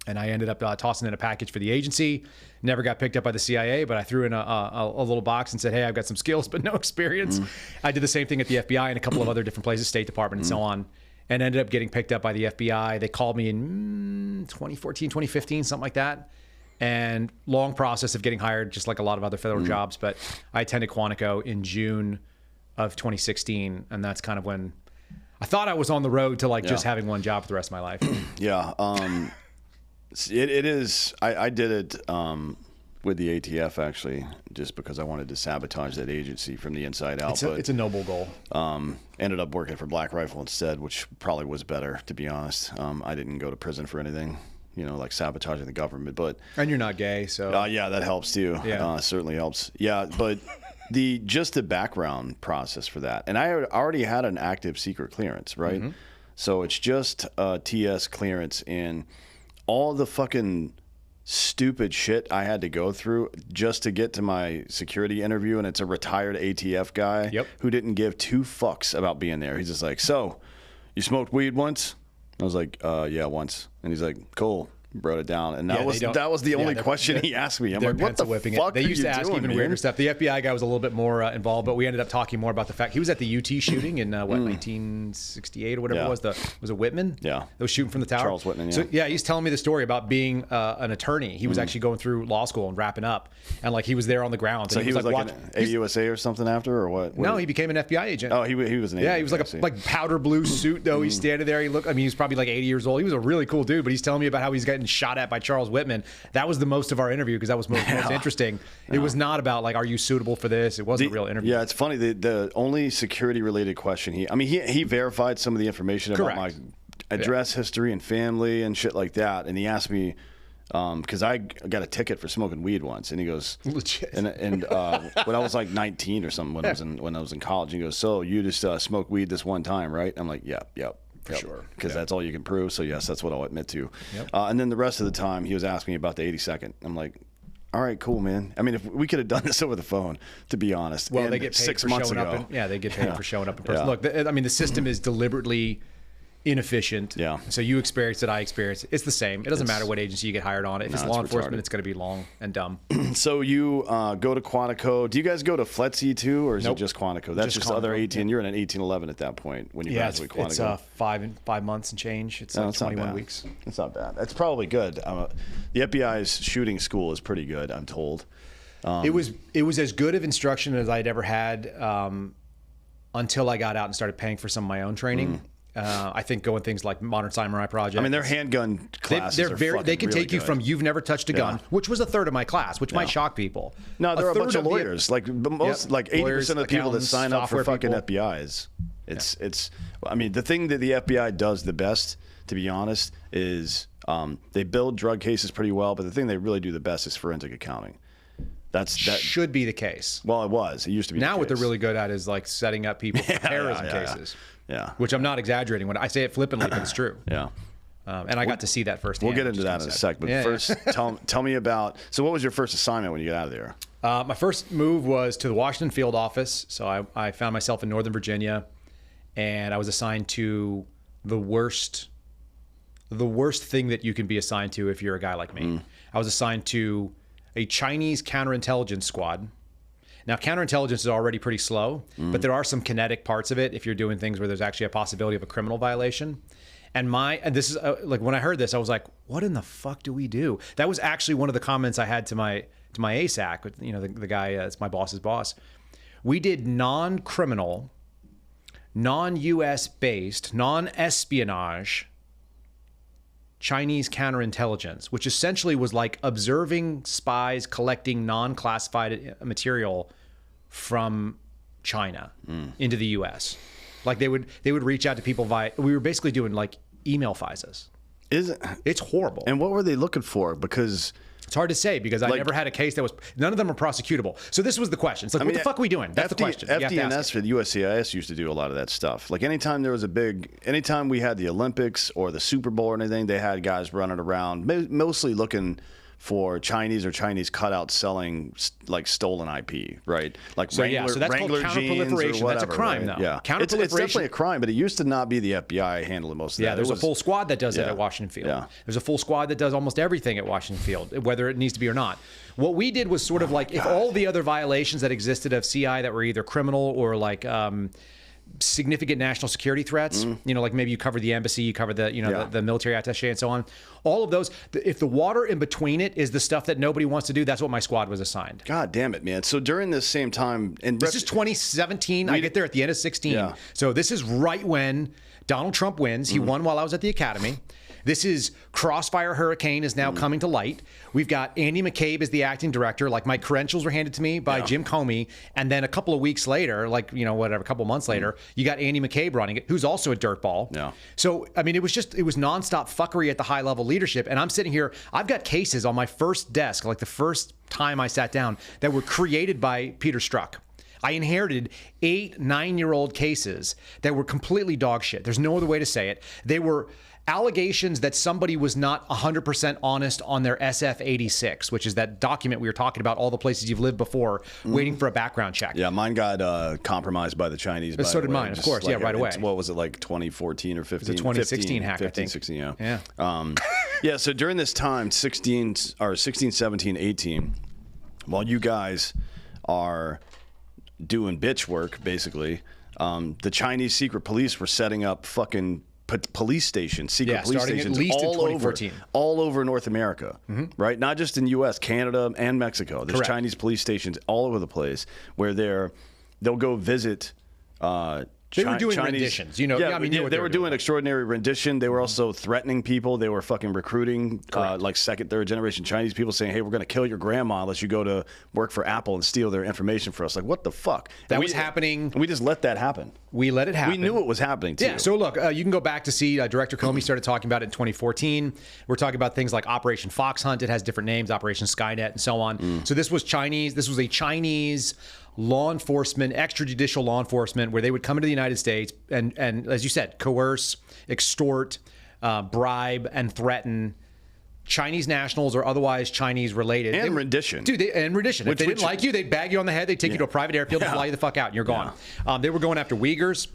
And I ended up tossing in a package for the agency. Never got picked up by the CIA, but I threw in a little box and said, hey, I've got some skills, but no experience. I did the same thing at the FBI and a couple of other different places, State Department and so on, and ended up getting picked up by the FBI. They called me in 2014, 2015, something like that. And long process of getting hired, just like a lot of other federal jobs. But I attended Quantico in June of 2016, and that's kind of when I thought I was on the road to like just having one job for the rest of my life. Yeah. It is. I did it with the ATF actually, just because I wanted to sabotage that agency from the inside out. It's a noble goal. Ended up working for Black Rifle instead, which probably was better, to be honest. I didn't go to prison for anything, you know, like sabotaging the government. But and you're not gay, so yeah, that helps too. Yeah, certainly helps. Yeah, but just the background process for that, and I already had an active secret clearance, right? So it's just TS clearance and all the fucking stupid shit I had to go through just to get to my security interview, and it's a retired ATF guy who didn't give two fucks about being there. He's just like, so, you smoked weed once? I was like, yeah, once. And he's like, cool. Wrote it down, and that was the only question he asked me. I'm like, what the fuck? They used to ask doing, even weirder stuff. The FBI guy was a little bit more involved, but we ended up talking more about the fact he was at the UT shooting in 1968 or whatever it was. Was it Whitman? Yeah, that was shooting from the tower. Charles Whitman. Yeah. So he's telling me the story about being an attorney. He was actually going through law school and wrapping up, and like he was there on the ground. So he was like an AUSA or something after, or what? No, he became an FBI agent. Oh, he was an agent. Yeah, he was like a powder blue suit though. He's standing there. He was probably like 80 years old. He was a really cool dude, but he's telling me about how he's getting shot at by Charles Whitman. That was the most of our interview because that was most interesting. It was not about like, are you suitable for this? It wasn't a real interview. Yeah, it's funny. The only security related question he verified some of the information about my address history and family and shit like that, and he asked me because I got a ticket for smoking weed once, and he goes, legit. And when I was like 19 or something, when I was in college, he goes, so you just smoked weed this one time, right? I'm like, yep. For sure. Because that's all you can prove. So, yes, that's what I'll admit to. Yep. And then the rest of the time, he was asking me about the 82nd. I'm like, all right, cool, man. I mean, if we could have done this over the phone, to be honest. Well, they get paid 6 months for showing ago. Up. They get paid for showing up in person. Look, the system is deliberately inefficient. Yeah. So you experience it, I experience it. It's the same. It doesn't matter what agency you get hired on. If it's law enforcement, it's going to be long and dumb. So you go to Quantico. Do you guys go to FLETC too, or is it just Quantico? That's just other 18. You're in an 1811 at that point when you graduate Quantico. It's 5 months and change. It's 21 weeks. It's not bad. That's probably good. The FBI's shooting school is pretty good, I'm told. It was as good of instruction as I'd ever had until I got out and started paying for some of my own training. I think going things like Modern Samurai Project. I mean, their handgun classes they can take you from you've never touched a gun, which was a third of my class, which might shock people. No, there are a bunch of lawyers. Like most, like 80% of the people that sign up for fucking FBI's. It's. I mean, the thing that the FBI does the best, to be honest, is they build drug cases pretty well. But the thing they really do the best is forensic accounting. That should be the case. Well, it was. It used to be. Now, what they're really good at is like setting up people for terrorism cases. Yeah. Which I'm not exaggerating when I say it flippantly, but it's true. Yeah. And I got to see that firsthand. We'll get into that in a sec. But first, tell me about. So, what was your first assignment when you got out of there? My first move was to the Washington field office. So I found myself in Northern Virginia, and I was assigned to the worst thing that you can be assigned to if you're a guy like me. I was assigned to a Chinese counterintelligence squad. Now, counterintelligence is already pretty slow, but there are some kinetic parts of it if you're doing things where there's actually a possibility of a criminal violation. And this is like when I heard this, I was like, "What in the fuck do we do?" That was actually one of the comments I had to my ASAC, the guy, it's my boss's boss. We did non-criminal non-US based, non-espionage Chinese counterintelligence, which essentially was like observing spies collecting non-classified material from China into the US. Like they would reach out to people via, we were basically doing like email FISAs. It's horrible. And what were they looking for? Because it's hard to say, because I never had a case that was, none of them are prosecutable. So this was the question. It's like, what the fuck are we doing? That's the question. FDNS for the USCIS used to do a lot of that stuff. Like anytime there was anytime we had the Olympics or the Super Bowl or anything, they had guys running around, mostly looking for Chinese or Chinese cutouts selling like stolen IP, right? Like so that's Wrangler called counterproliferation. That's a crime, right? though. Yeah, it's definitely a crime, but it used to not be the FBI handling most of that. Yeah, there's a full squad that does it at Washington Field. Yeah. There's a full squad that does almost everything at Washington Field, whether it needs to be or not. What we did was sort of like, if all the other violations that existed of CI that were either criminal or like significant national security threats, like maybe you cover the embassy, you cover the the military attaché and so on, all of those, if the water in between it is the stuff that nobody wants to do, that's what my squad was assigned. God damn it, man. So during this same time, and this is 2017, I get there at the end of 16. So this is right when Donald Trump wins. He won while I was at the academy. This is Crossfire Hurricane is now coming to light. We've got Andy McCabe as the acting director. Like, my credentials were handed to me by Jim Comey. And then a couple of weeks later, like, a couple of months later, you got Andy McCabe running it, who's also a dirtball. Yeah. So, I mean, it was nonstop fuckery at the high level leadership. And I'm sitting here, I've got cases on my first desk, like the first time I sat down, that were created by Peter Strzok. I inherited 8 9-year-old cases that were completely dog shit. There's no other way to say it. They were allegations that somebody was not 100% honest on their SF-86, which is that document we were talking about, all the places you've lived before, waiting for a background check. Yeah, mine got compromised by the Chinese. But so did mine, of course. Like, right away. What was it, like 2014 or 15? It was a 2016 hack, 15, I think. 16, yeah. Yeah. Yeah, so during this time, 16, 17, 18, while you guys are doing bitch work, basically, the Chinese secret police were setting up fucking police stations, secret police stations, at least in all 2014. All over North America, right? Not just in U.S., Canada, and Mexico. There's Correct. Chinese police stations all over the place where they'll go visit. They were doing renditions, they were doing extraordinary rendition. They were also threatening people. They were fucking recruiting like second, third generation Chinese people, saying, "Hey, we're going to kill your grandma unless you go to work for Apple and steal their information for us." Like, what the fuck? That was happening. We just let that happen. We let it happen. We knew it was happening too. Yeah. So look, you can go back to see Director Comey started talking about it in 2014. We're talking about things like Operation Fox Hunt. It has different names, Operation Skynet, and so on. So this was Chinese. This was a Chinese law enforcement, extrajudicial law enforcement, where they would come into the United States and as you said, coerce, extort, bribe, and threaten Chinese nationals or otherwise Chinese related. And rendition. Dude, rendition. If they didn't like you, they'd bag you on the head, they'd take you to a private airfield and fly you the fuck out, and you're gone. They were going after Uyghurs,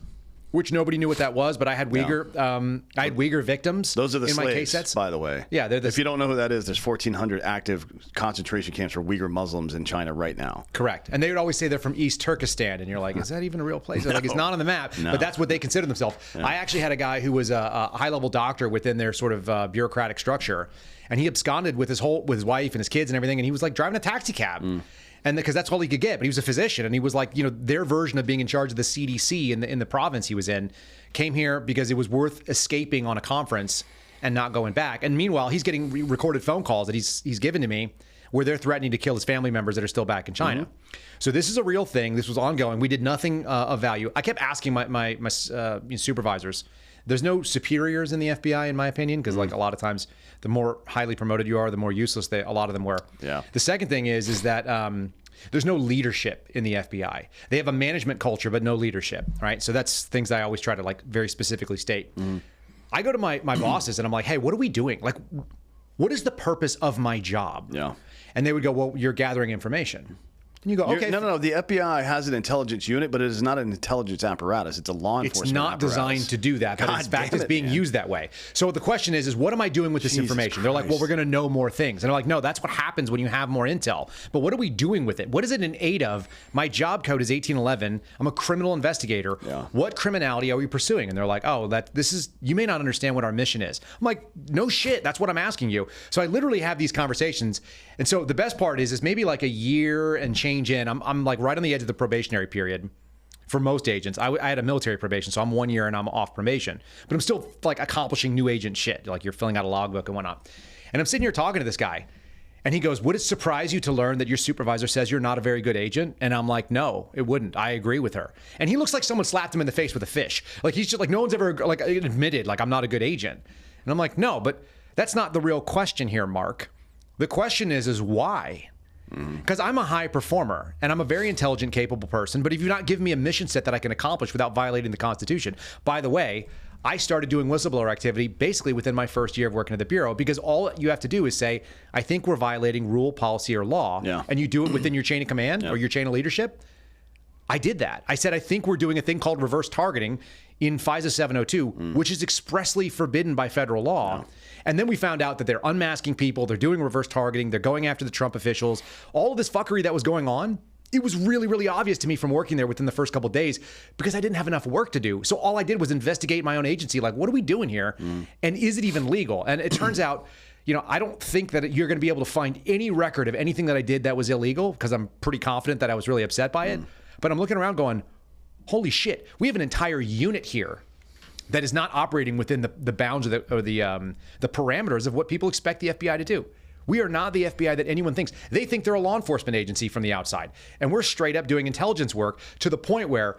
which nobody knew what that was, but I had Uyghur victims. Those are the in slaves, my case sets. by the way. Yeah, if you don't know who that is, there's 1,400 active concentration camps for Uyghur Muslims in China right now. Correct. And they would always say they're from East Turkestan, and you're like, is that even a real place? They're like, it's not on the map, but that's what they consider themselves. Yeah. I actually had a guy who was a high-level doctor within their sort of bureaucratic structure, and he absconded with his wife and his kids and everything, and he was like driving a taxi cab. And because that's all he could get, but he was a physician, and he was like, their version of being in charge of the CDC in the province he was in, came here because it was worth escaping on a conference and not going back. And meanwhile, he's getting recorded phone calls that he's given to me where they're threatening to kill his family members that are still back in China. So this is a real thing. This was ongoing. We did nothing of value. I kept asking my supervisors. There's no superiors in the FBI, in my opinion, because like a lot of times, the more highly promoted you are, the more useless a lot of them were. Yeah. The second thing is that there's no leadership in the FBI. They have a management culture, but no leadership, right? So that's things I always try to like very specifically state. I go to my bosses and I'm like, hey, what are we doing? Like, what is the purpose of my job? Yeah. And they would go, well, you're gathering information. And you go, okay. No. The FBI has an intelligence unit, but it is not an intelligence apparatus. It's a law enforcement It's not apparatus. designed to do that, but in fact it's being used that way. So the question is what am I doing with this information? They're like, well, we're going to know more things. And they're like, no, that's what happens when you have more intel. But what are we doing with it? What is it in aid of? My job code is 1811. I'm a criminal investigator. Yeah. What criminality are we pursuing? And they're like, oh, you may not understand what our mission is. I'm like, no shit. That's what I'm asking you. So I literally have these conversations. And so the best part is maybe like a year and change in, I'm like right on the edge of the probationary period for most agents. I had a military probation, so I'm 1 year and I'm off probation, but I'm still like accomplishing new agent shit. Like you're filling out a logbook and whatnot. And I'm sitting here talking to this guy, and he goes, "Would it surprise you to learn that your supervisor says you're not a very good agent?" And I'm like, "No, it wouldn't. I agree with her." And he looks like someone slapped him in the face with a fish. Like he's just like, no one's ever like admitted like I'm not a good agent. And I'm like, no, but that's not the real question here, Mark. The question is why? Because I'm a high performer and I'm a very intelligent, capable person. But if you're not giving me a mission set that I can accomplish without violating the Constitution, by the way, I started doing whistleblower activity basically within my first year of working at the Bureau, because all you have to do is say, I think we're violating rule, policy, or law. Yeah. And you do it within your chain of command or your chain of leadership. I did that. I said, I think we're doing a thing called reverse targeting in FISA 702, which is expressly forbidden by federal law. Yeah. And then we found out that they're unmasking people. They're doing reverse targeting. They're going after the Trump officials. All of this fuckery that was going on, it was really, really obvious to me from working there within the first couple of days, because I didn't have enough work to do. So all I did was investigate my own agency. Like, what are we doing here? And is it even legal? And it turns out, I don't think that you're going to be able to find any record of anything that I did that was illegal, because I'm pretty confident that I was really upset by it. But I'm looking around going, holy shit, we have an entire unit here that is not operating within the bounds of the parameters of what people expect the FBI to do. We are not the FBI that anyone thinks. They think they're a law enforcement agency from the outside. And we're straight up doing intelligence work to the point where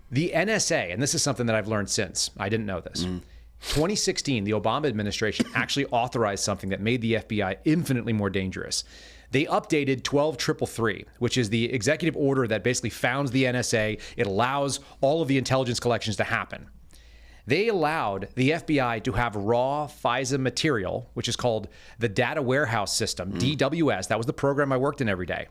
the NSA, and this is something that I've learned since, I didn't know this. 2016, the Obama administration actually authorized something that made the FBI infinitely more dangerous. They updated 12333, which is the executive order that basically founds the NSA. It allows all of the intelligence collections to happen. They allowed the FBI to have raw FISA material, which is called the Data Warehouse System, DWS. That was the program I worked in every day.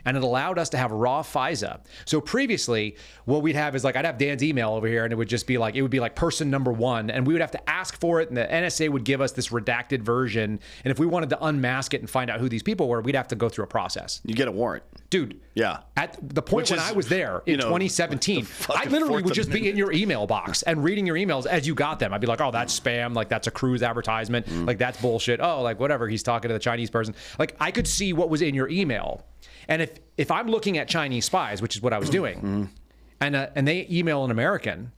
And it allowed us to have raw FISA. So previously, what we'd have is like, I'd have Dan's email over here, and it would be like person number 1, and we would have to ask for it, and the NSA would give us this redacted version. And if we wanted to unmask it and find out who these people were, we'd have to go through a process. You get a warrant. Dude. Yeah. At the point when I was there in 2017, I literally would just be in your email box and reading your emails as you got them. I'd be like, oh, that's spam. Like, that's a cruise advertisement. Like, that's bullshit. Oh, like, whatever. He's talking to the Chinese person. Like, I could see what was in your email. And if I'm looking at Chinese spies, which is what I was doing, and they email an American,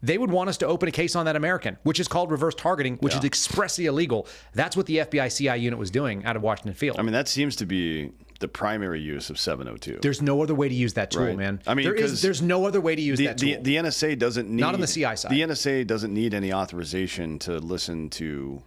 they would want us to open a case on that American, which is called reverse targeting, which is expressly illegal. That's what the FBI CI unit was doing out of Washington Field. I mean, that seems to be the primary use of 702. There's no other way to use that tool, man. I mean, there's no other way to use that tool. The NSA doesn't need... Not on the CI side. The NSA doesn't need any authorization to listen to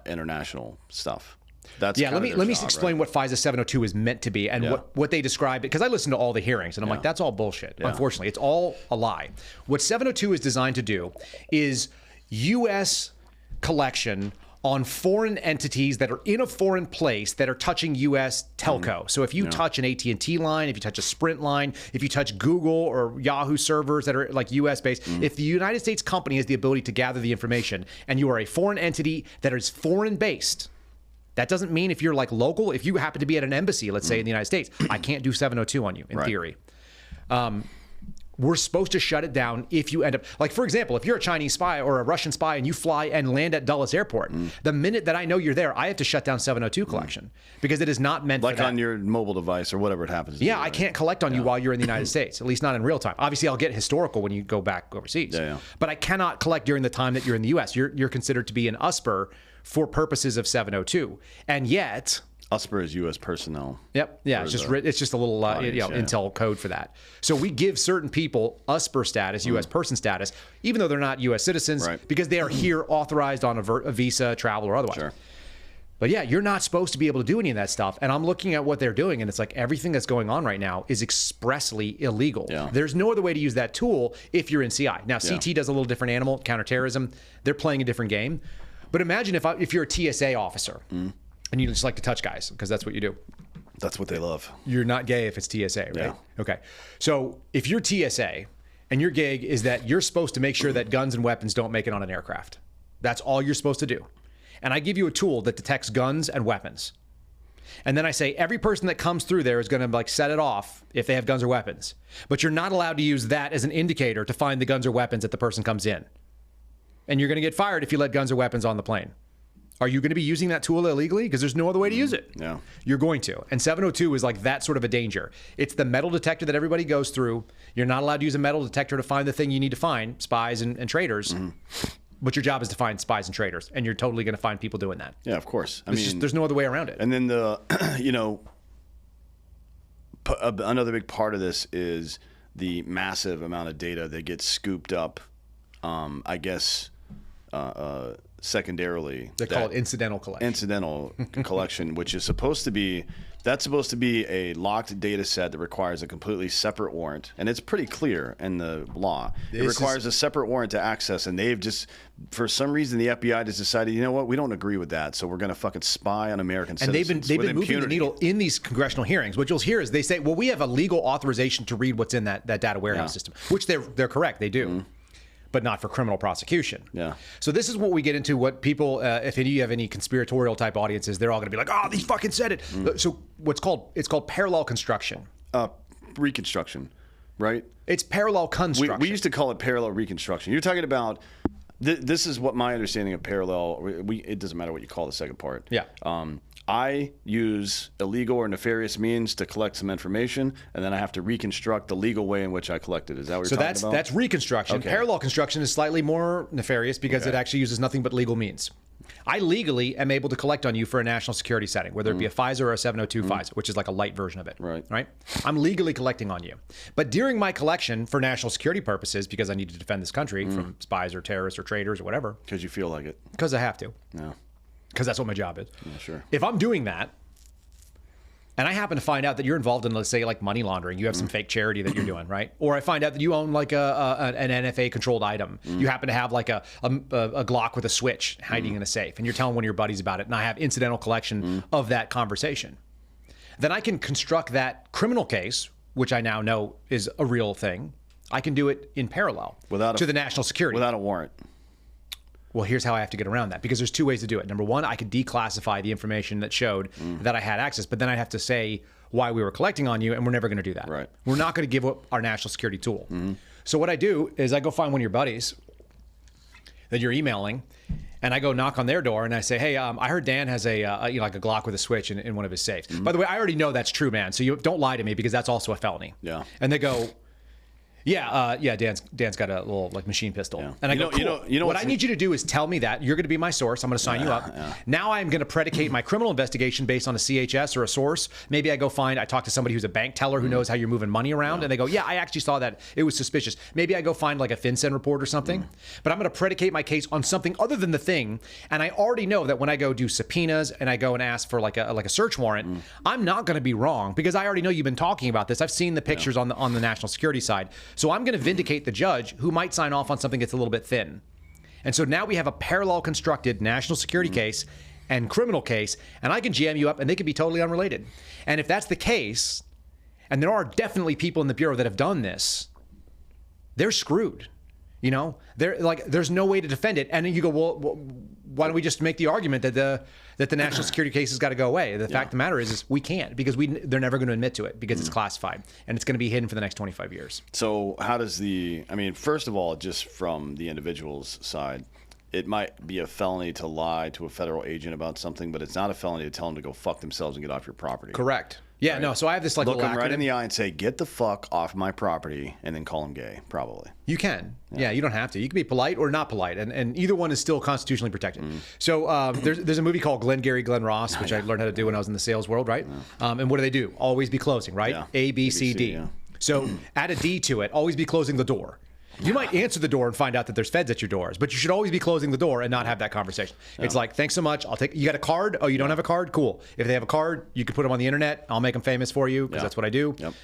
international stuff. That's let me explain what FISA 702 is meant to be and what they described, because I listened to all the hearings and I'm like, that's all bullshit. Unfortunately, it's all a lie. What 702 is designed to do is U.S. collection on foreign entities that are in a foreign place that are touching U.S. telco. So if you touch an AT&T line, if you touch a Sprint line, if you touch Google or Yahoo servers that are like U.S. based, if the United States company has the ability to gather the information and you are a foreign entity that is foreign based, that doesn't mean if you're like local, if you happen to be at an embassy, let's say in the United States, I can't do 702 on you in theory. We're supposed to shut it down if you end up, like, for example, if you're a Chinese spy or a Russian spy and you fly and land at Dulles Airport, the minute that I know you're there, I have to shut down 702 collection because it is not meant like for that. On your mobile device or whatever it happens to be, I can't collect on you while you're in the United States, at least not in real time. Obviously, I'll get historical when you go back overseas, but I cannot collect during the time that you're in the U.S. You're considered to be an USPER for purposes of 702, and yet... USPER is U.S. personnel. Yep. Yeah. It's just a little intel code for that. So we give certain people USPER status, U.S. person status, even though they're not U.S. citizens, because they are here authorized on a visa, travel, or otherwise. Sure. But yeah, you're not supposed to be able to do any of that stuff. And I'm looking at what they're doing, and it's like everything that's going on right now is expressly illegal. Yeah. There's no other way to use that tool if you're in CI. Now, CT does a little different animal, counterterrorism. They're playing a different game. But imagine if you're a TSA officer. And you just like to touch guys because that's what you do. That's what they love. You're not gay if it's TSA, right? Yeah. Okay. So if you're TSA and your gig is that you're supposed to make sure that guns and weapons don't make it on an aircraft. That's all you're supposed to do. And I give you a tool that detects guns and weapons. And then I say every person that comes through there is going to like set it off if they have guns or weapons. But you're not allowed to use that as an indicator to find the guns or weapons that the person comes in. And you're going to get fired if you let guns or weapons on the plane. Are you going to be using that tool illegally? Because there's no other way to use it. Yeah. You're going to. And 702 is like that sort of a danger. It's the metal detector that everybody goes through. You're not allowed to use a metal detector to find the thing you need to find, spies and traitors. But your job is to find spies and traitors. And you're totally going to find people doing that. Yeah, of course. There's no other way around it. And then another big part of this is the massive amount of data that gets scooped up, I guess, secondarily. They call it incidental collection. Incidental collection, which is supposed to be a locked data set that requires a completely separate warrant. And it's pretty clear in the law. It requires a separate warrant to access. And they've just, for some reason, the FBI just decided, you know what, we don't agree with that. So we're going to fucking spy on American citizens. And they've been moving the needle in these congressional hearings. What you'll hear is they say, well, we have a legal authorization to read what's in that data warehouse system, which they're correct. They do. But not for criminal prosecution. Yeah. So this is what we get into. What people, if you have any conspiratorial type audiences, they're all going to be like, "Oh, these fucking said it." So it's called parallel construction. Reconstruction, right? It's parallel construction. We used to call it parallel reconstruction. You're talking about. This is what my understanding of parallel. It doesn't matter what you call the second part. Yeah. I use illegal or nefarious means to collect some information, and then I have to reconstruct the legal way in which I collected. Is that what you're talking about? So that's reconstruction. Okay. Parallel construction is slightly more nefarious because it actually uses nothing but legal means. I legally am able to collect on you for a national security setting, whether it be a FISA or a 702 FISA, which is like a light version of it. Right. I'm legally collecting on you. But during my collection for national security purposes, because I need to defend this country from spies or terrorists or traitors or whatever. Because you feel like it. Because I have to. Yeah. Because that's what my job is. Yeah, sure. If I'm doing that, and I happen to find out that you're involved in, let's say, like money laundering, you have some fake charity that you're doing, right? Or I find out that you own like an NFA-controlled item. You happen to have like a Glock with a switch hiding in a safe, and you're telling one of your buddies about it, and I have incidental collection of that conversation. Then I can construct that criminal case, which I now know is a real thing. I can do it in parallel to the national security. Without a warrant. Well, here's how I have to get around that, because there's two ways to do it. Number one, I could declassify the information that showed that I had access, but then I'd have to say why we were collecting on you, and we're never going to do that. Right. We're not going to give up our national security tool. So what I do is I go find one of your buddies that you're emailing, and I go knock on their door, and I say, hey, I heard Dan has like a Glock with a switch in one of his safes. By the way, I already know that's true, man, so you don't lie to me, because that's also a felony. Yeah. And they go, yeah, Dan's got a little like machine pistol. Yeah. And I go, cool. What I need you to do is tell me that. You're going to be my source. I'm going to sign you up. Yeah. Now I'm going to predicate my criminal investigation based on a CHS or a source. Maybe I talk to somebody who's a bank teller who knows how you're moving money around, and they go, yeah, I actually saw that. It was suspicious. Maybe I go find like a FinCEN report or something. But I'm going to predicate my case on something other than the thing. And I already know that when I go do subpoenas and I go and ask for like a search warrant, I'm not going to be wrong, because I already know you've been talking about this. I've seen the pictures on the national security side. So I'm going to vindicate the judge who might sign off on something that's a little bit thin. And so now we have a parallel constructed national security case and criminal case, and I can jam you up, and they could be totally unrelated. And if that's the case, and there are definitely people in the Bureau that have done this, they're screwed. You know, there's no way to defend it. And then you go, well, why don't we just make the argument that the national security case has got to go away? The fact of the matter is we can't, because they're never going to admit to it, because it's classified, and it's going to be hidden for the next 25 years. So how does first of all, just from the individual's side, it might be a felony to lie to a federal agent about something, but it's not a felony to tell them to go fuck themselves and get off your property. Correct. Yeah, right? No, so I have this like look them right in the eye and say, get the fuck off my property, and then call them gay, probably. You can. Yeah, you don't have to. You can be polite or not polite, and either one is still constitutionally protected. So there's a movie called Glengarry Glen Ross, which I learned how to do when I was in the sales world, right? And what do? Always be closing, right? Yeah. A, B, C, D. Yeah. So add a D to it. Always be closing the door. You might answer the door and find out that there's feds at your doors, but you should always be closing the door and not have that conversation. Yeah. It's like, thanks so much. You got a card? Oh, you don't have a card? Cool. If they have a card, you can put them on the internet. I'll make them famous for you, because that's what I do. Yep.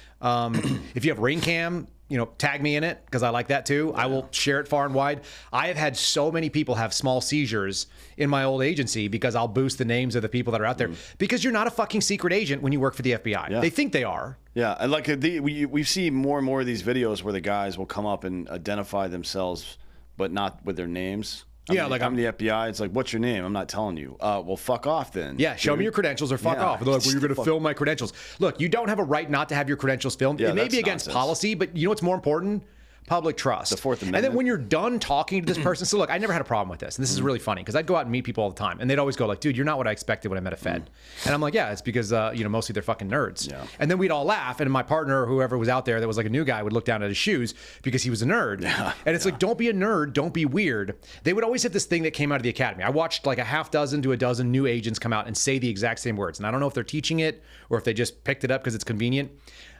If you have Ring Cam, tag me in it, because I like that too. I will share it far and wide. I have had so many people have small seizures in my old agency because I'll boost the names of the people that are out there, because you're not a fucking secret agent when you work for the FBI. Yeah. They think they are. Yeah, and like we see more and more of these videos where the guys will come up and identify themselves, but not with their names. I'm the FBI. It's like, what's your name? I'm not telling you. Well, fuck off then. Yeah, show me your credentials or fuck off. They're like, well, you're going to film my credentials. Look, you don't have a right not to have your credentials filmed. It may be against policy, but you know what's more important? public trust. The Fourth Amendment. And then when you're done talking to this person, so look, I never had a problem with this. And this is really funny because I'd go out and meet people all the time. And they'd always go like, dude, you're not what I expected when I met a Fed. And I'm like, yeah, it's because, mostly they're fucking nerds. Yeah. And then we'd all laugh. And my partner, or whoever was out there that was like a new guy, would look down at his shoes because he was a nerd. Yeah. And it's like, don't be a nerd. Don't be weird. They would always have this thing that came out of the academy. I watched like a half dozen to a dozen new agents come out and say the exact same words. And I don't know if they're teaching it or if they just picked it up because it's convenient.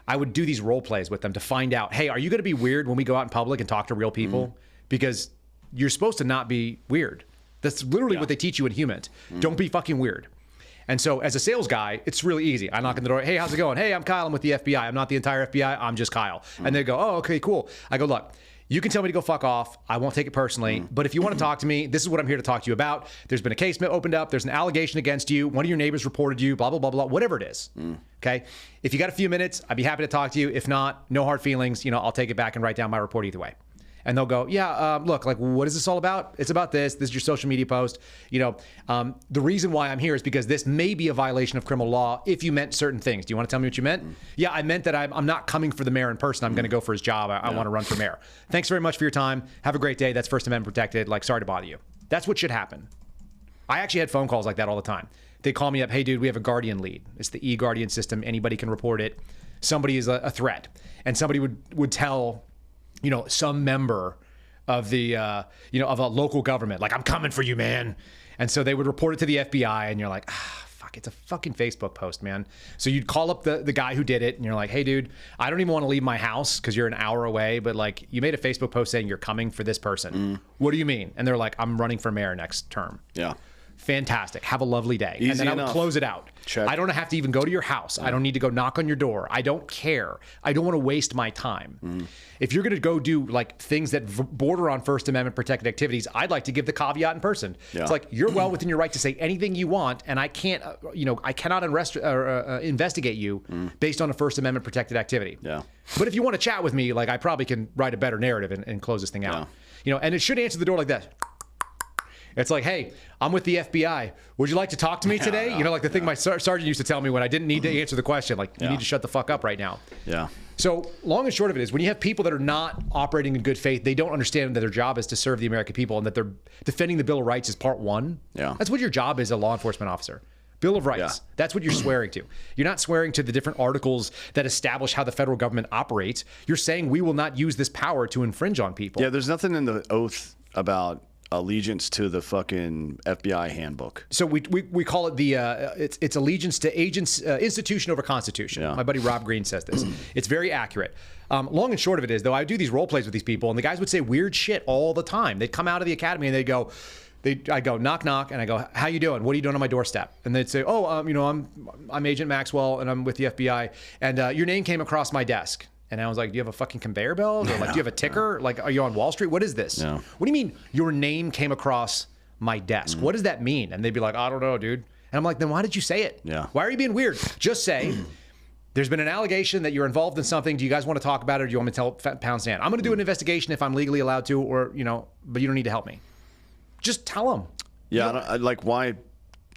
I would do these role plays with them to find out, hey, are you going to be weird when we go out in public and talk to real people? Because you're supposed to not be weird. That's literally what they teach you in Human. Don't be fucking weird. And so as a sales guy, it's really easy. I knock on the door. Hey, how's it going? Hey, I'm Kyle. I'm with the FBI. I'm not the entire FBI. I'm just Kyle. And they go, oh, okay, cool. I go, look, you can tell me to go fuck off. I won't take it personally. But if you want to talk to me, this is what I'm here to talk to you about. There's been a case opened up. There's an allegation against you. One of your neighbors reported you, blah, blah, blah, blah, whatever it is. Okay. If you got a few minutes, I'd be happy to talk to you. If not, no hard feelings. I'll take it back and write down my report either way. And they'll go, yeah, look, like, what is this all about? It's about this. This is your social media post. The reason why I'm here is because this may be a violation of criminal law if you meant certain things. Do you want to tell me what you meant? Yeah, I meant that I'm not coming for the mayor in person. I'm going to go for his job. I want to run for mayor. Thanks very much for your time. Have a great day. That's First Amendment protected. Like, sorry to bother you. That's what should happen. I actually had phone calls like that all the time. They call me up, hey, dude, we have a Guardian lead. It's the e-Guardian system. Anybody can report it. Somebody is a threat. And somebody would tell some member of the, of a local government, like, I'm coming for you, man. And so they would report it to the FBI and you're like, fuck, it's a fucking Facebook post, man. So you'd call up the guy who did it and you're like, hey, dude, I don't even want to leave my house because you're an hour away, but like, you made a Facebook post saying you're coming for this person. What do you mean? And they're like, I'm running for mayor next term. Yeah. Fantastic. Have a lovely day. Easy and then I would enough. close it out. Check. I don't have to even go to your house. I don't need to go knock on your door. I don't care. I don't want to waste my time. If you're going to go do like things that border on First Amendment protected activities, I'd like to give the caveat in person. Yeah. It's like, you're well within your right to say anything you want, and I can't, I cannot investigate you based on a First Amendment protected activity. Yeah. But if you want to chat with me, like, I probably can write a better narrative and close this thing out. And it should answer the door like that. It's like, hey, I'm with the FBI. Would you like to talk to me today? Like the thing my sergeant used to tell me when I didn't need to answer the question. Like, you need to shut the fuck up right now. Yeah. So long and short of it is, when you have people that are not operating in good faith, they don't understand that their job is to serve the American people and that they're defending the Bill of Rights is part one. Yeah. That's what your job is as a law enforcement officer. Bill of Rights. Yeah. That's what you're swearing to. You're not swearing to the different articles that establish how the federal government operates. You're saying we will not use this power to infringe on people. Yeah, there's nothing in the oath about allegiance to the fucking FBI handbook. So we call it the it's allegiance to agents institution over constitution. Yeah. My buddy Rob Green says this. It's very accurate. Long and short of it is, though, I do these role plays with these people, and the guys would say weird shit all the time. They'd come out of the academy and I go knock knock, and I go, how you doing? What are you doing on my doorstep? And they'd say, oh, I'm Agent Maxwell, and I'm with the FBI, and your name came across my desk. And I was like, do you have a fucking conveyor belt? Or like, do you have a ticker? Like, are you on Wall Street? What is this? Yeah. What do you mean your name came across my desk? What does that mean? And they'd be like, I don't know, dude. And I'm like, then why did you say it? Yeah. Why are you being weird? Just say, there's been an allegation that you're involved in something. Do you guys want to talk about it, or do you want me to tell Pound Sand? I'm going to do an investigation if I'm legally allowed to, or, but you don't need to help me. Just tell them. Yeah, I like, why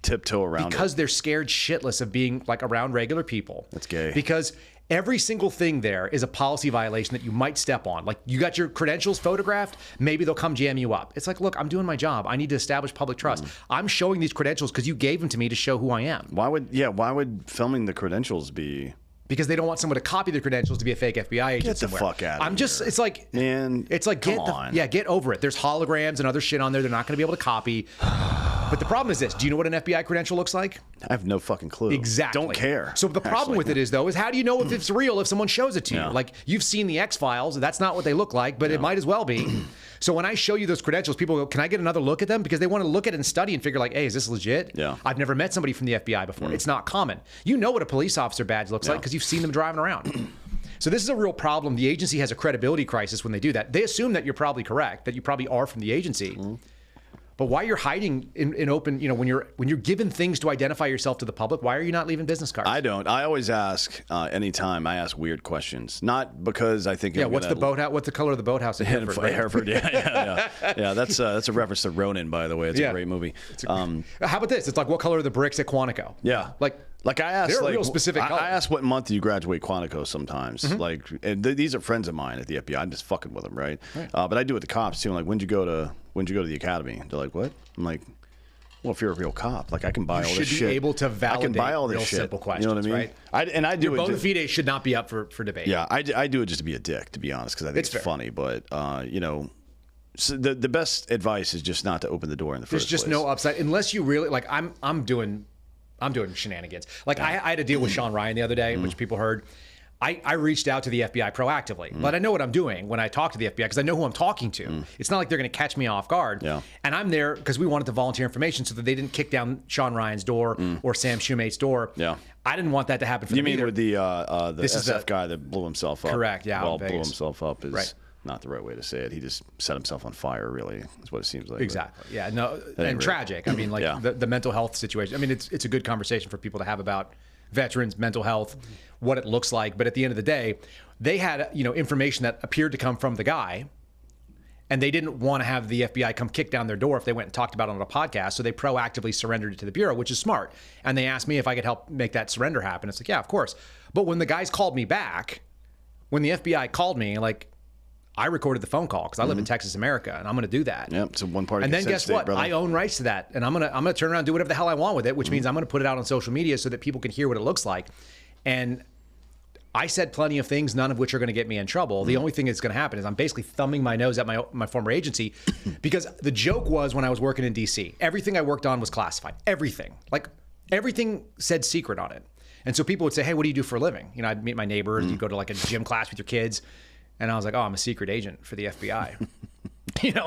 tiptoe around because it? They're scared shitless of being like around regular people. That's gay. Because every single thing there is a policy violation that you might step on. Like, you got your credentials photographed, maybe they'll come jam you up. It's like, look, I'm doing my job. I need to establish public trust. I'm showing these credentials because you gave them to me to show who I am. Why would filming the credentials be? Because they don't want someone to copy their credentials to be a fake FBI agent. Get the somewhere. fuck out of I'm just, here. it's like, man, it's like, come on. Get over it. There's holograms and other shit on there they're not going to be able to copy. But the problem is this. Do you know what an FBI credential looks like? I have no fucking clue. Exactly. Don't care. So the problem with it is, though, is how do you know if it's real if someone shows it to you? Like, you've seen the X-Files. That's not what they look like, but it might as well be. So when I show you those credentials, people go, can I get another look at them? Because they want to look at it and study and figure like, hey, is this legit? Yeah. I've never met somebody from the FBI before. It's not common. You know what a police officer badge looks like because you've seen them driving around. So this is a real problem. The agency has a credibility crisis when they do that. They assume that you're probably correct, that you probably are from the agency. But why you're hiding in open, when you're given things to identify yourself to the public, why are you not leaving business cards? I don't. I always ask anytime I ask weird questions, not because I think what's the boathouse? What's the color of the boathouse in Hereford? Right? Hereford, yeah. That's a reference to Ronin, by the way. It's a great movie. How about this? It's like, what color are the bricks at Quantico? Yeah, like Like I asked, They're real specific I colors. asked what month do you graduate Quantico sometimes. Like, and these are friends of mine at the FBI. I'm just fucking with them, right? But I do with the cops too. I'm like, when'd you go to the academy? They're like, what? I'm like, well, if you're a real cop, like I can buy all this shit. You should be able to validate I can buy all this real shit. simple questions, You know what I mean? right? I do Your it. bona fide should not be up for debate. Yeah, I do it just to be a dick, to be honest, because I think it's funny. But you know, so the best advice is just not to open the door in the first place. There's just no upside unless you really like. I'm doing shenanigans. Like I had to deal with Sean Ryan the other day, which people heard. I reached out to the FBI proactively, but I know what I'm doing when I talk to the FBI because I know who I'm talking to. It's not like they're going to catch me off guard. Yeah. And I'm there because we wanted to volunteer information so that they didn't kick down Sean Ryan's door or Sam Shoemate's door. Yeah. I didn't want that to happen for them You mean either. with the This is SF guy that blew himself up? Correct, yeah, out in Well, blew Vegas. himself up is Right. not the right way to say it. He just set himself on fire, really, is what it seems like. Exactly. Yeah. No. ain't And right. tragic. I mean, like Yeah. the mental health situation. I mean, it's a good conversation for people to have about veterans, mental health, what it looks like. But at the end of the day, they had information that appeared to come from the guy, and they didn't want to have the FBI come kick down their door if they went and talked about it on a podcast. So they proactively surrendered it to the Bureau, which is smart. And they asked me if I could help make that surrender happen. It's like, yeah, of course. But when the guys called me back, when the FBI called me, like, I recorded the phone call because I live in Texas, America, and I'm going to do that. Yep, it's a one-party And then consent guess state, what? brother. I own rights to that, and I'm gonna turn around and do whatever the hell I want with it, which means I'm gonna put it out on social media so that people can hear what it looks like. And I said plenty of things, none of which are going to get me in trouble. The only thing that's going to happen is I'm basically thumbing my nose at my former agency because the joke was when I was working in D.C., everything I worked on was classified. Everything. Like, everything said secret on it. And so people would say, hey, what do you do for a living? I'd meet my neighbors, you'd go to like a gym class with your kids. And I was like, oh, I'm a secret agent for the FBI.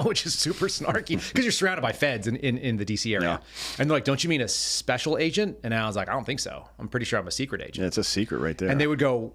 Which is super snarky because you're surrounded by feds in the DC area. Yeah. And they're like, don't you mean a special agent? And I was like, I don't think so. I'm pretty sure I'm a secret agent. Yeah, it's a secret right there. And they would go,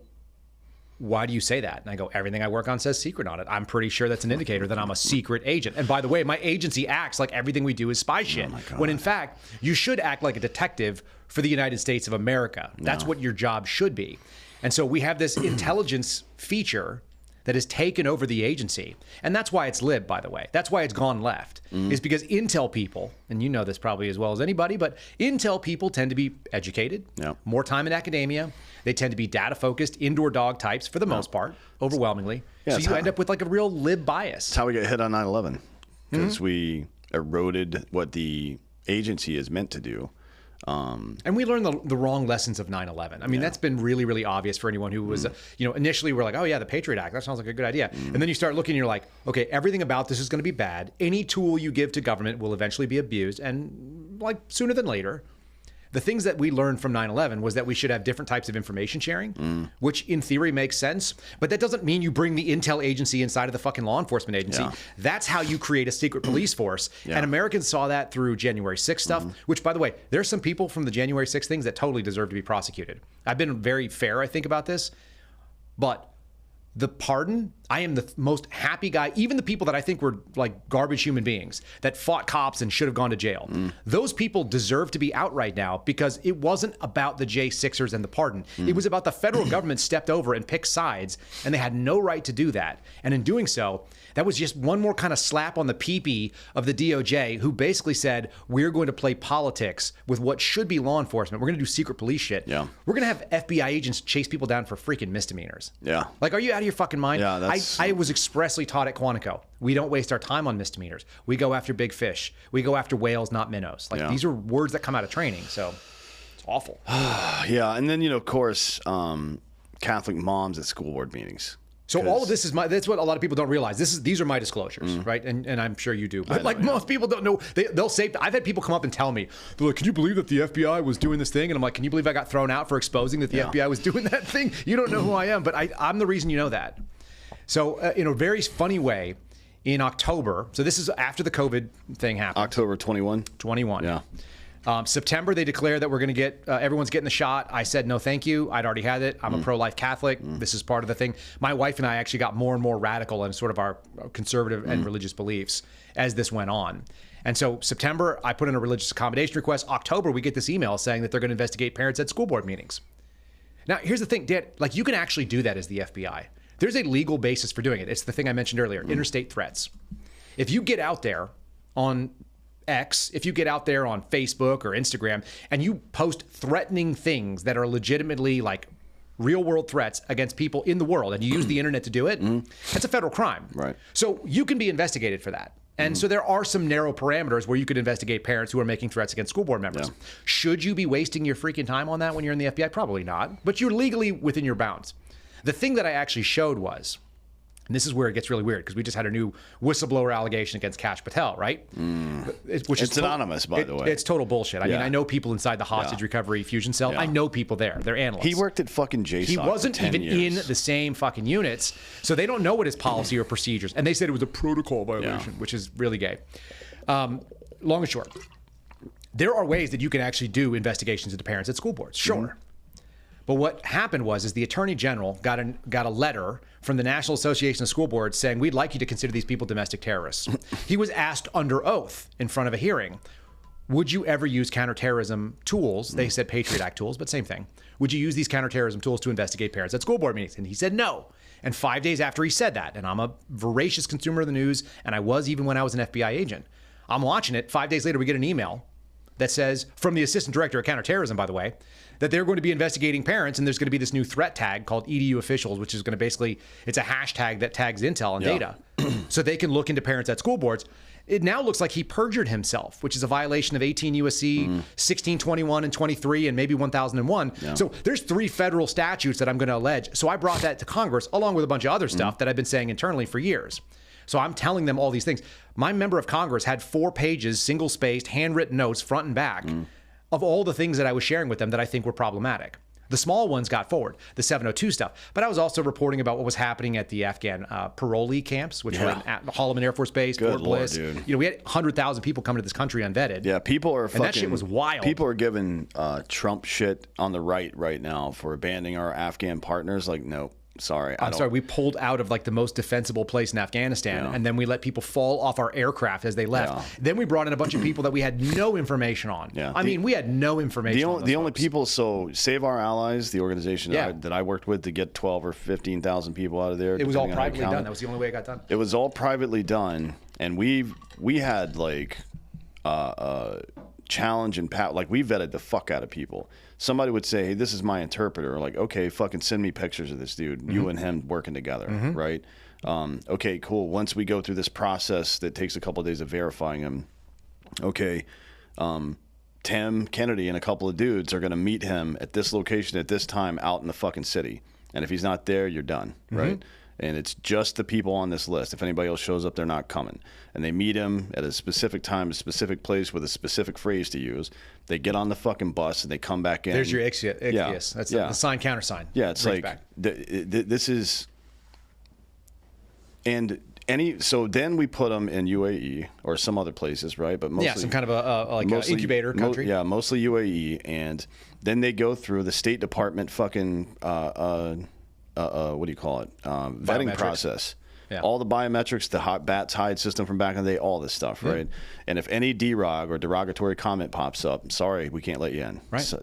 why do you say that? And I go, everything I work on says secret on it. I'm pretty sure that's an indicator that I'm a secret agent. And by the way, my agency acts like everything we do is spy shit. When in fact, you should act like a detective for the United States of America. That's what your job should be. And so we have this intelligence feature that has taken over the agency. And that's why it's lib, by the way. That's why it's gone left, is because intel people, and you know this probably as well as anybody, but intel people tend to be educated, more time in academia. They tend to be data-focused, indoor dog types for the most part, overwhelmingly. Yeah, so you end up with like a real lib bias. That's how we get hit on 9/11, because we eroded what the agency is meant to do. And we learned the wrong lessons of 9/11. I mean, that's been really, really obvious for anyone who was, initially we're like, oh yeah, the Patriot Act, that sounds like a good idea. And then you start looking and you're like, okay, everything about this is going to be bad. Any tool you give to government will eventually be abused. And like sooner than later, the things that we learned from 9/11 was that we should have different types of information sharing, which in theory makes sense. But that doesn't mean you bring the intel agency inside of the fucking law enforcement agency. That's how you create a secret police force. And Americans saw that through January 6th stuff, which, by the way, there's some people from the January 6th things that totally deserve to be prosecuted. I've been very fair, I think, about this. But the pardon, I am the most happy guy. Even the people that I think were like garbage human beings that fought cops and should have gone to jail. Those people deserve to be out right now because it wasn't about the J6ers and the pardon. It was about the federal government stepped over and picked sides, and they had no right to do that. And in doing so, that was just one more kind of slap on the pee-pee of the DOJ, who basically said, we're going to play politics with what should be law enforcement. We're going to do secret police shit. Yeah. We're going to have FBI agents chase people down for freaking misdemeanors. Yeah. Like, are you out of your fucking mind? Yeah, that's... I was expressly taught at Quantico, we don't waste our time on misdemeanors. We go after big fish. We go after whales, not minnows. Like, these are words that come out of training, so it's awful. Yeah, and then, of course, Catholic moms at school board meetings. So all of this is that's what a lot of people don't realize. These are my disclosures, right? And I'm sure you do. But like most people don't know, they'll say, I've had people come up and tell me, they're like, can you believe that the FBI was doing this thing? And I'm like, can you believe I got thrown out for exposing that the FBI was doing that thing? You don't know who I am, but I'm the reason you know that. So in a very funny way, in October, so this is after the COVID thing happened. October 21? 21. Yeah. September, they declared that we're going to get, everyone's getting the shot. I said, no, thank you. I'd already had it. I'm a pro-life Catholic. This is part of the thing. My wife and I actually got more and more radical in sort of our conservative and religious beliefs as this went on. And so September, I put in a religious accommodation request. October, we get this email saying that they're going to investigate parents at school board meetings. Now, here's the thing, Dan, like you can actually do that as the FBI. There's a legal basis for doing it. It's the thing I mentioned earlier, interstate threats. If you get out there on X, if you get out there on Facebook or Instagram and you post threatening things that are legitimately like real world threats against people in the world, and you use the internet to do it, that's a federal crime. Right. So you can be investigated for that. And so there are some narrow parameters where you could investigate parents who are making threats against school board members. Yeah. Should you be wasting your freaking time on that when you're in the FBI? Probably not, but you're legally within your bounds. The thing that I actually showed was, and this is where it gets really weird, because we just had a new whistleblower allegation against Kash Patel, right? Which it's anonymous, by the way. It's total bullshit. I mean, I know people inside the hostage recovery fusion cell. Yeah. I know people there. They're analysts. He worked at fucking JSOC. He wasn't for 10 even years. in the same fucking units, so they don't know what his policy or procedures. And they said it was a protocol violation, which is really gay. Long and short, there are ways that you can actually do investigations into parents at school boards. Sure. But what happened was the Attorney General got a letter from the National Association of School Boards saying, we'd like you to consider these people domestic terrorists. He was asked under oath in front of a hearing, would you ever use counterterrorism tools? They said Patriot Act tools, but same thing. Would you use these counterterrorism tools to investigate parents at school board meetings? And he said no. And 5 days after he said that, and I'm a voracious consumer of the news, and I was even when I was an FBI agent, I'm watching it. 5 days later, we get an email that says, from the assistant director of counterterrorism, by the way, that they're going to be investigating parents, and there's going to be this new threat tag called EDU officials, which is going to basically, it's a hashtag that tags intel and data, so they can look into parents at school boards. It now looks like he perjured himself, which is a violation of 18 U.S.C. 1621 and 23 and maybe 1001. Yeah. So there's 3 federal statutes that I'm going to allege. So I brought that to Congress along with a bunch of other stuff that I've been saying internally for years. So I'm telling them all these things. My member of Congress had 4 pages, single-spaced, handwritten notes, front and back, of all the things that I was sharing with them that I think were problematic. The small ones got forward, the 702 stuff. But I was also reporting about what was happening at the Afghan parolee camps, which were at Holloman Air Force Base, Fort Bliss. Dude. You know, we had 100,000 people coming to this country unvetted. Yeah, people are fucking... And that shit was wild. People are giving Trump shit on the right now for abandoning our Afghan partners. Like, no. Sorry. I'm sorry. We pulled out of like the most defensible place in Afghanistan, and then we let people fall off our aircraft as they left. Then we brought in a bunch of people that we had no information on. I mean, we had no information on the only people, so Save Our Allies, the organization that I worked with to get 12 or 15,000 people out of there. It was all privately done. That was the only way it got done. It was all privately done, and we had like challenge and like we vetted the fuck out of people. Somebody would say, hey, this is my interpreter. Like, okay, fucking send me pictures of this dude. You and him working together, right? Okay, cool. Once we go through this process that takes a couple of days of verifying him, okay, Tim Kennedy and a couple of dudes are going to meet him at this location at this time out in the fucking city. And if he's not there, you're done, right? And it's just the people on this list. If anybody else shows up, they're not coming. And they meet him at a specific time, a specific place with a specific phrase to use. They get on the fucking bus and they come back in. There's your ichthys. That's the sign countersign. Yeah, it's like this is, and so then we put them in UAE or some other places, right? But mostly, some kind of an incubator country. Mostly UAE, and then they go through the State Department fucking what do you call it? Vetting process. Yeah. All the biometrics, the bats hide system from back in the day, all this stuff, right? And if any derog or derogatory comment pops up, sorry, we can't let you in. Right. So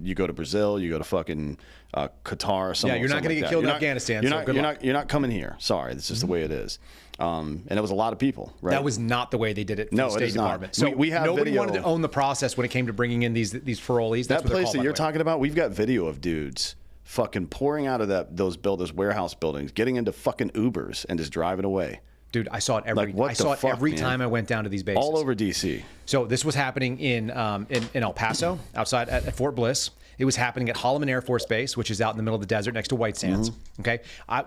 you go to Brazil, you go to fucking Qatar or something. Yeah, you're not going to get killed in Afghanistan. You're not coming here. Sorry, this is the way it is. And it was a lot of people, right? That was not the way they did it for the State Department. So we have nobody video. wanted to own the process when it came to bringing in these parolees. That place that you're talking about, we've got video of dudes fucking pouring out of those warehouse buildings, getting into fucking Ubers and just driving away. Dude, I saw it every time I went down to these bases. All over DC. So this was happening in El Paso, outside at Fort Bliss. It was happening at Holloman Air Force Base, which is out in the middle of the desert next to White Sands. Okay,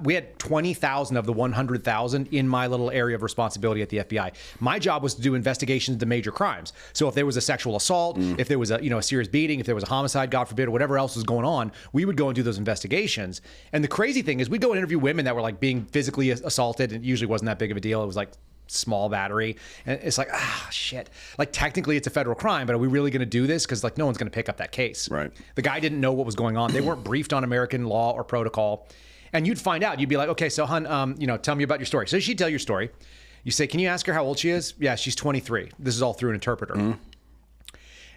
we had 20,000 of the 100,000 in my little area of responsibility at the FBI. My job was to do investigations into major crimes. So if there was a sexual assault, if there was a serious beating, if there was a homicide, God forbid, or whatever else was going on, we would go and do those investigations. And the crazy thing is, we'd go and interview women that were like being physically assaulted, and it usually wasn't that big of a deal. It was like small battery, and it's like, shit, like technically it's a federal crime, but are we really going to do this? Because like no one's going to pick up that case. Right. The guy didn't know what was going on. They weren't briefed on American law or protocol, and you'd find out. You'd be like, okay, so hun, tell me about your story. So she'd tell your story. You say, can you ask her how old she is? Yeah, she's 23. This is all through an interpreter. And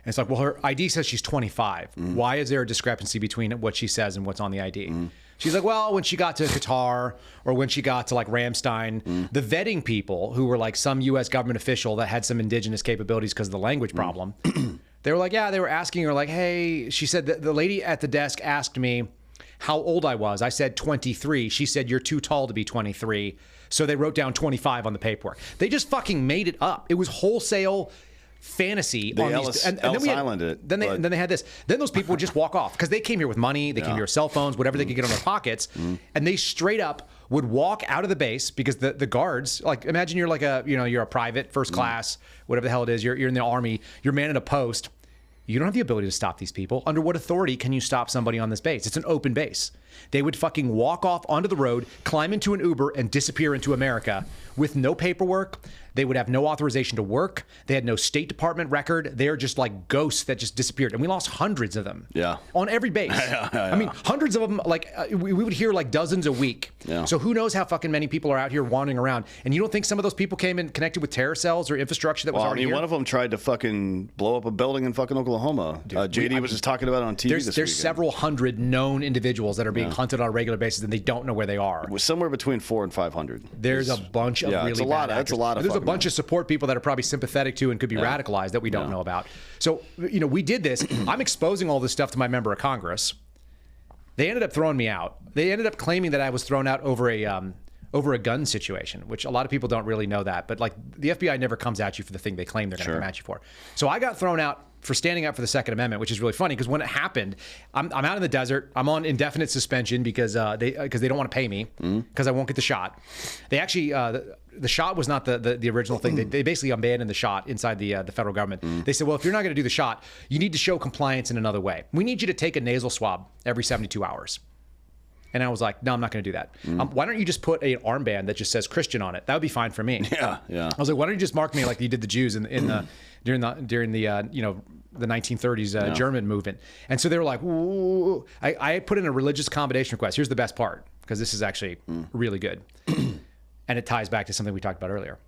it's like, well, her ID says she's 25. Why is there a discrepancy between what she says and what's on the ID? She's like, well, when she got to Qatar or when she got to like Ramstein, the vetting people who were like some U.S. government official that had some indigenous capabilities because of the language problem, they were like, yeah, they were asking her like, hey, she said that the lady at the desk asked me how old I was. I said 23. She said, you're too tall to be 23. So they wrote down 25 on the paperwork. They just fucking made it up. It was wholesale fantasy. They on Ellis, these, and Ellis then we had, Island it. Then they had this. Then those people would just walk off because they came here with money. They came here with cell phones, whatever they could get on their pockets, and they straight up would walk out of the base because the guards, like, imagine you're like you're a private, first class, whatever the hell it is. You're in the army. You're manning a post. You don't have the ability to stop these people. Under what authority can you stop somebody on this base? It's an open base. They would fucking walk off onto the road, climb into an Uber, and disappear into America with no paperwork. They would have no authorization to work. They had no State Department record. They're just like ghosts that just disappeared. And we lost hundreds of them. Yeah. On every base. I mean, hundreds of them, like, we would hear like dozens a week. Yeah. So who knows how fucking many people are out here wandering around. And you don't think some of those people came in connected with terror cells or infrastructure that was already here? One of them tried to fucking blow up a building in fucking Oklahoma. JD was just talking about it on TV this weekend. There's several hundred known individuals that are being hunted on a regular basis and they don't know where they are. Somewhere between 400 and 500. There's a bunch of really bad actors. That's a lot of There's a bunch of support people that are probably sympathetic to and could be radicalized that we don't know about. So, we did this. I'm exposing all this stuff to my member of Congress. They ended up throwing me out. They ended up claiming that I was thrown out over a gun situation, which a lot of people don't really know that. But like the FBI never comes at you for the thing they claim they're going to come at you for. So I got thrown out for standing up for the Second Amendment, which is really funny because when it happened, I'm out in the desert. I'm on indefinite suspension because they don't want to pay me because I won't get the shot. They actually the shot was not the original thing. They basically abandoned the shot inside the federal government. They said, well, if you're not going to do the shot, you need to show compliance in another way. We need you to take a nasal swab every 72 hours. And I was like, no, I'm not going to do that. Why don't you just put an armband that just says Christian on it? That would be fine for me. Yeah. I was like, why don't you just mark me like you did the Jews during the 1930s German movement? And so they were like, ooh. I put in a religious accommodation request. Here's the best part, because this is actually really good. And it ties back to something we talked about earlier.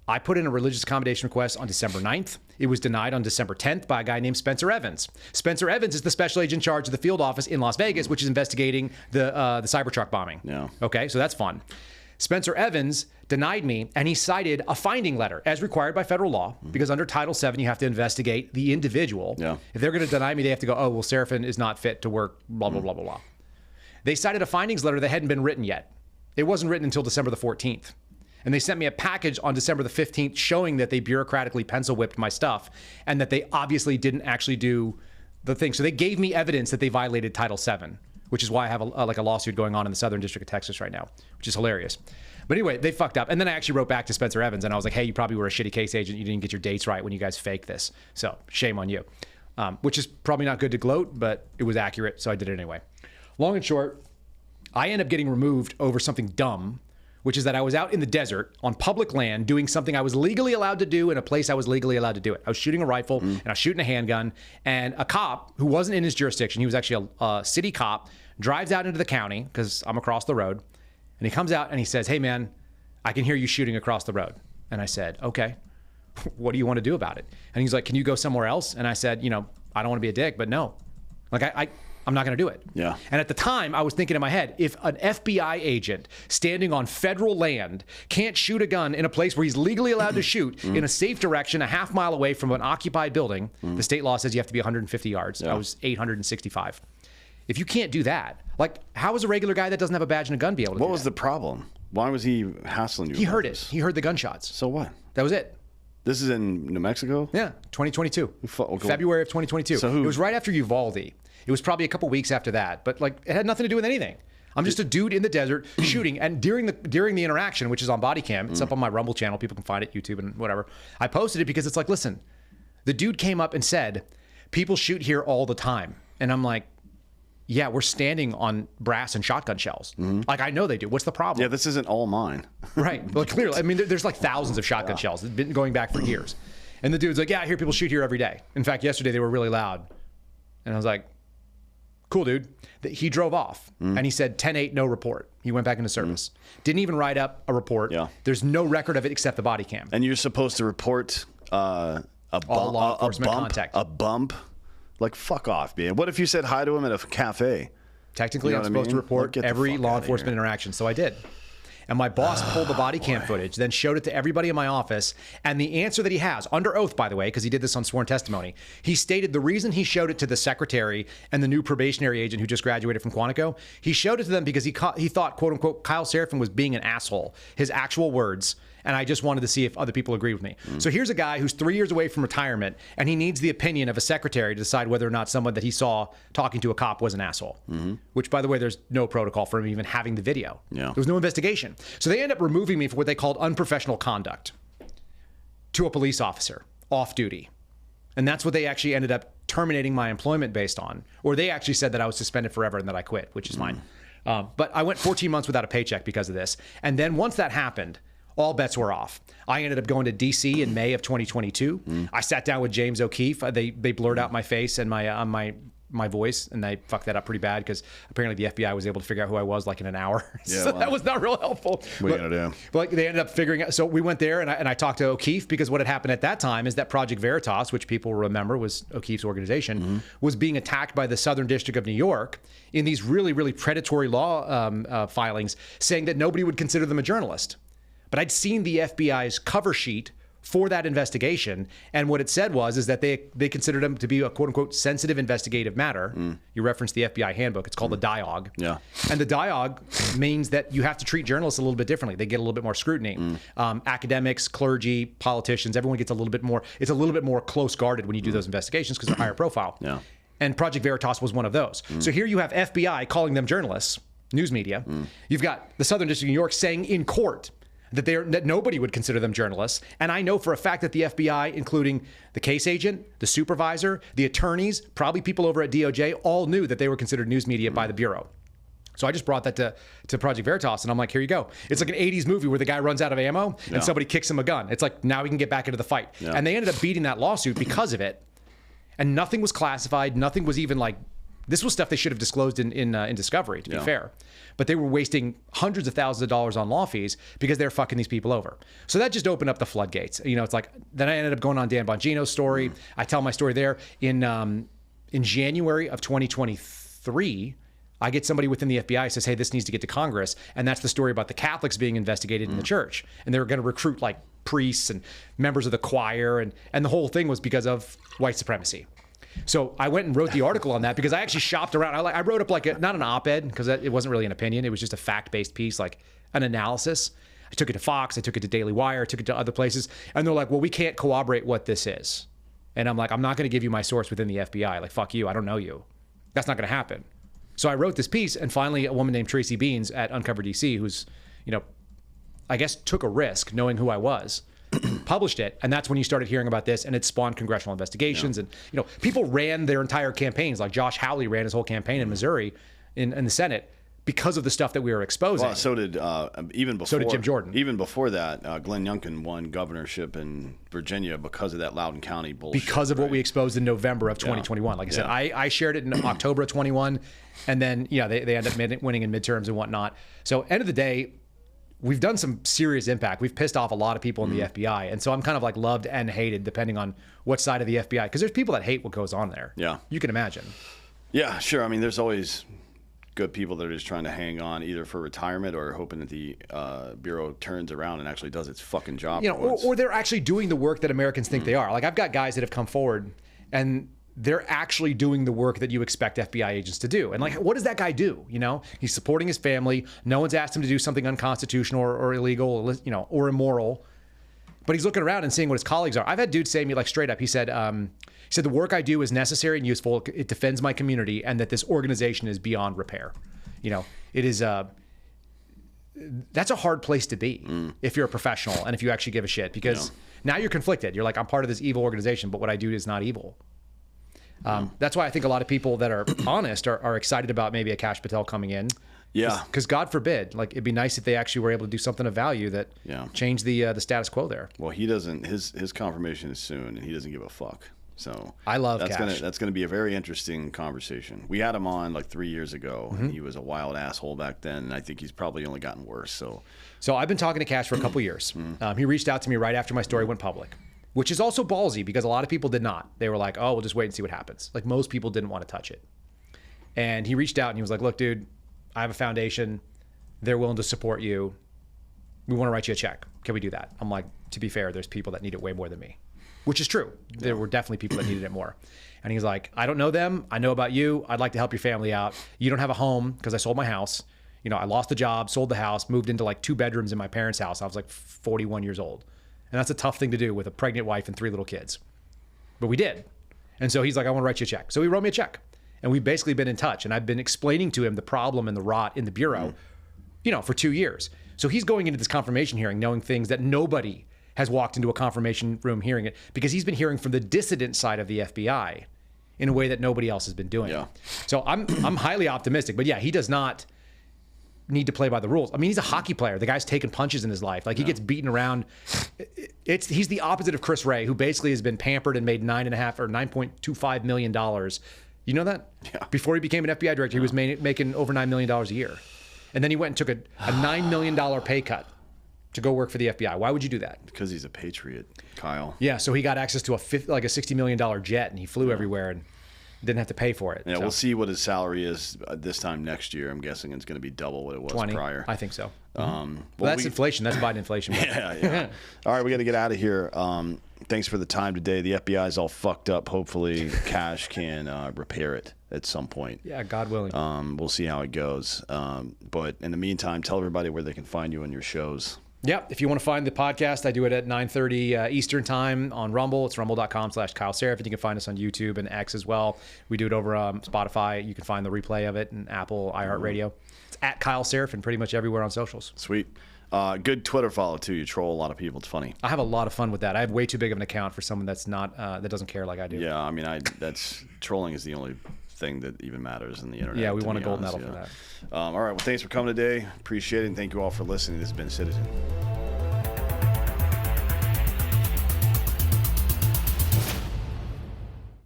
I put in a religious accommodation request on December 9th. It was denied on December 10th by a guy named Spencer Evans. Spencer Evans is the special agent in charge of the field office in Las Vegas, which is investigating the Cybertruck bombing. Yeah. Okay, so that's fun. Spencer Evans denied me, and he cited a finding letter as required by federal law, because under Title VII, you have to investigate the individual. Yeah. If they're going to deny me, they have to go, oh, well, Seraphin is not fit to work, blah, blah, blah, blah, blah. They cited a findings letter that hadn't been written yet. It wasn't written until December the 14th. And they sent me a package on December the 15th showing that they bureaucratically pencil whipped my stuff and that they obviously didn't actually do the thing. So they gave me evidence that they violated Title VII, which is why I have a lawsuit going on in the Southern District of Texas right now, which is hilarious. But anyway, they fucked up. And then I actually wrote back to Spencer Evans and I was like, hey, you probably were a shitty case agent. You didn't get your dates right when you guys faked this. So shame on you, which is probably not good to gloat, but it was accurate. So I did it anyway. Long and short, I end up getting removed over something dumb, which is that I was out in the desert on public land doing something I was legally allowed to do in a place I was legally allowed to do it. I was shooting a rifle and I was shooting a handgun, and a cop who wasn't in his jurisdiction, he was actually a city cop, drives out into the county because I'm across the road, and he comes out and he says, hey man, I can hear you shooting across the road. And I said, okay, what do you want to do about it? And he's like, can you go somewhere else? And I said, I don't want to be a dick, but no. Like I'm not going to do it. Yeah. And at the time, I was thinking in my head, if an FBI agent standing on federal land can't shoot a gun in a place where he's legally allowed to shoot in a safe direction, a half mile away from an occupied building, the state law says you have to be 150 yards. I was 865. If you can't do that, like, how is a regular guy that doesn't have a badge and a gun be able to do that? What was the problem? Why was he hassling you? He heard it. He heard the gunshots. So what? That was it. This is in New Mexico? Yeah, 2022. Okay. February of 2022. So who? It was right after Uvalde. It was probably a couple weeks after that, but like it had nothing to do with anything. I'm just a dude in the desert shooting, and during the interaction, which is on body cam, it's up on my Rumble channel, people can find it, YouTube and whatever. I posted it because it's like, listen, the dude came up and said, people shoot here all the time. And I'm like, yeah, we're standing on brass and shotgun shells. Like, I know they do. What's the problem? Yeah, this isn't all mine. Right. Well, clearly, I mean, there's like thousands of shotgun shells. It's been going back for years. And the dude's like, yeah, I hear people shoot here every day. In fact, yesterday they were really loud. And I was like, cool, dude. He drove off and he said 10-8, no report. He went back into service. Didn't even write up a report. Yeah. There's no record of it except the body cam. And you're supposed to report all law enforcement contact. A bump? Like, fuck off, man. What if you said hi to him at a cafe? Technically, I'm supposed to report every law enforcement interaction, so I did. And my boss pulled the body cam footage, then showed it to everybody in my office. And the answer that he has, under oath, by the way, because he did this on sworn testimony, he stated the reason he showed it to the secretary and the new probationary agent who just graduated from Quantico, he showed it to them because he thought, quote unquote, Kyle Seraphin was being an asshole. His actual words. And I just wanted to see if other people agree with me. So here's a guy who's 3 years away from retirement, and he needs the opinion of a secretary to decide whether or not someone that he saw talking to a cop was an asshole. Which, by the way, there's no protocol for him even having the video. There was no investigation. So they end up removing me for what they called unprofessional conduct to a police officer off duty. And that's what they actually ended up terminating my employment based on. Or they actually said that I was suspended forever and that I quit, which is fine. But I went 14 months without a paycheck because of this. And then once that happened, all bets were off. I ended up going to D.C. in May of 2022. I sat down with James O'Keefe. They blurred out my face and my voice, and they fucked that up pretty bad because apparently the FBI was able to figure out who I was like in an hour. So that was not real helpful. What are you gonna do? But they ended up figuring out. So we went there, and I talked to O'Keefe because what had happened at that time is that Project Veritas, which people remember was O'Keefe's organization, was being attacked by the Southern District of New York in these really, really predatory law filings, saying that nobody would consider them a journalist. But I'd seen the FBI's cover sheet for that investigation, and what it said is that they considered them to be a quote-unquote sensitive investigative matter. You referenced the FBI handbook. It's called the DIOG. And the DIOG means that you have to treat journalists a little bit differently. They get a little bit more scrutiny. Academics, clergy, politicians, everyone gets a little bit more. It's a little bit more close-guarded when you do those investigations because they're higher profile. And Project Veritas was one of those. So here you have FBI calling them journalists, news media. You've got the Southern District of New York saying in court that nobody would consider them journalists. And I know for a fact that the FBI, including the case agent, the supervisor, the attorneys, probably people over at DOJ, all knew that they were considered news media by the Bureau. So I just brought that to Project Veritas, and I'm like, here you go. It's like an 80s movie where the guy runs out of ammo and somebody kicks him a gun. It's like, now we can get back into the fight. And they ended up beating that lawsuit because of it. And nothing was classified. Nothing was even like, this was stuff they should have disclosed in discovery, to be fair. But they were wasting hundreds of thousands of dollars on law fees because they're fucking these people over. So that just opened up the floodgates. You know, it's like, then I ended up going on Dan Bongino's story. I tell my story there. In January of 2023, I get somebody within the FBI says, hey, this needs to get to Congress. And that's the story about the Catholics being investigated in the church. And they were going to recruit like priests and members of the choir. And the whole thing was because of white supremacy. So I went and wrote the article on that because I actually shopped around. I wrote up like not an op-ed because it wasn't really an opinion. It was just a fact-based piece, like an analysis. I took it to Fox. I took it to Daily Wire. I took it to other places. And they're like, well, we can't corroborate what this is. And I'm like, I'm not going to give you my source within the FBI. Like, fuck you. I don't know you. That's not going to happen. So I wrote this piece, and finally a woman named Tracy Beans at Uncover DC, who's, you know, I guess took a risk knowing who I was, published it, and that's when you started hearing about this, and it spawned congressional investigations. And, you know, people ran their entire campaigns. Like Josh Hawley ran his whole campaign in Missouri in the Senate because of the stuff that we were exposing. Well, so did even before. So did Jim Jordan. Even before that, Glenn Youngkin won governorship in Virginia because of that Loudoun County bullshit. Because of what we exposed in November of 2021. Like I said, I shared it in October of 21, and then they end up winning in midterms and whatnot. So end of the day, we've done some serious impact. We've pissed off a lot of people in the FBI. And so I'm kind of like loved and hated depending on what side of the FBI. Because there's people that hate what goes on there. Yeah. You can imagine. Yeah, sure. I mean, there's always good people that are just trying to hang on either for retirement or hoping that the Bureau turns around and actually does its fucking job. You know, or they're actually doing the work that Americans think they are. Like I've got guys that have come forward and they're actually doing the work that you expect FBI agents to do. And like, what does that guy do? You know, he's supporting his family. No one's asked him to do something unconstitutional or illegal, or immoral. But he's looking around and seeing what his colleagues are. I've had dudes say to me like straight up, he said, the work I do is necessary and useful. It defends my community, and that this organization is beyond repair. You know, it is that's a hard place to be if you're a professional and if you actually give a shit, because now you're conflicted. You're like, I'm part of this evil organization, but what I do is not evil. That's why I think a lot of people that are honest are excited about maybe a Kash Patel coming in. Yeah. Because God forbid, like it'd be nice if they actually were able to do something of value that changed the status quo there. Well, he doesn't. His confirmation is soon, and he doesn't give a fuck. So I love Kash. That's gonna be a very interesting conversation. We had him on like 3 years ago, and he was a wild asshole back then, and I think he's probably only gotten worse. So I've been talking to Kash for a couple years. He reached out to me right after my story went public, which is also ballsy because a lot of people did not. They were like, oh, we'll just wait and see what happens. Like most people didn't want to touch it. And he reached out and he was like, look, dude, I have a foundation. They're willing to support you. We want to write you a check. Can we do that? I'm like, to be fair, there's people that need it way more than me, which is true. There were definitely people that needed it more. And he's like, I don't know them. I know about you. I'd like to help your family out. You don't have a home because I sold my house. I lost a job, sold the house, moved into like 2 bedrooms in my parents' house. I was like 41 years old. And that's a tough thing to do with a pregnant wife and 3 little kids. But we did. And so he's like, I want to write you a check. So he wrote me a check. And we've basically been in touch. And I've been explaining to him the problem and the rot in the Bureau, for 2 years. So he's going into this confirmation hearing knowing things that nobody has walked into a confirmation room hearing it, because he's been hearing from the dissident side of the FBI in a way that nobody else has been doing. Yeah. So I'm highly optimistic. But yeah, he does not need to play by the rules. I mean, he's a hockey player. The guy's taken punches in his life. Like, he gets beaten around. He's the opposite of Chris Ray, who basically has been pampered and made $9.25 million. You know that? Yeah. Before he became an FBI director, he was making over $9 million a year. And then he went and took a $9 million pay cut to go work for the FBI. Why would you do that? Because he's a patriot, Kyle. Yeah, so he got access to a $60 million jet, and he flew everywhere and didn't have to pay for it. Yeah, so we'll see what his salary is this time next year. I'm guessing it's going to be double what it was 20, prior. I think so. Well, that's inflation. That's Biden inflation. Yeah. All right, we got to get out of here. Thanks for the time today. The FBI's all fucked up. Hopefully, Cash can repair it at some point. Yeah, God willing. We'll see how it goes. But in the meantime, tell everybody where they can find you on your shows. Yeah, if you want to find the podcast, I do it at 9:30 Eastern time on Rumble. It's rumble.com/Kyle Seraphin. You can find us on YouTube and X as well. We do it over Spotify. You can find the replay of it, and Apple, iHeartRadio. It's at Kyle Seraphin pretty much everywhere on socials. Sweet. Good Twitter follow, too. You troll a lot of people. It's funny. I have a lot of fun with that. I have way too big of an account for someone that's not that doesn't care like I do. Yeah, I mean, trolling is the only thing that even matters in the internet. Yeah, we won a gold medal for that. All right, well, thanks for coming today. Appreciate it, and thank you all for listening. This has been Citizen.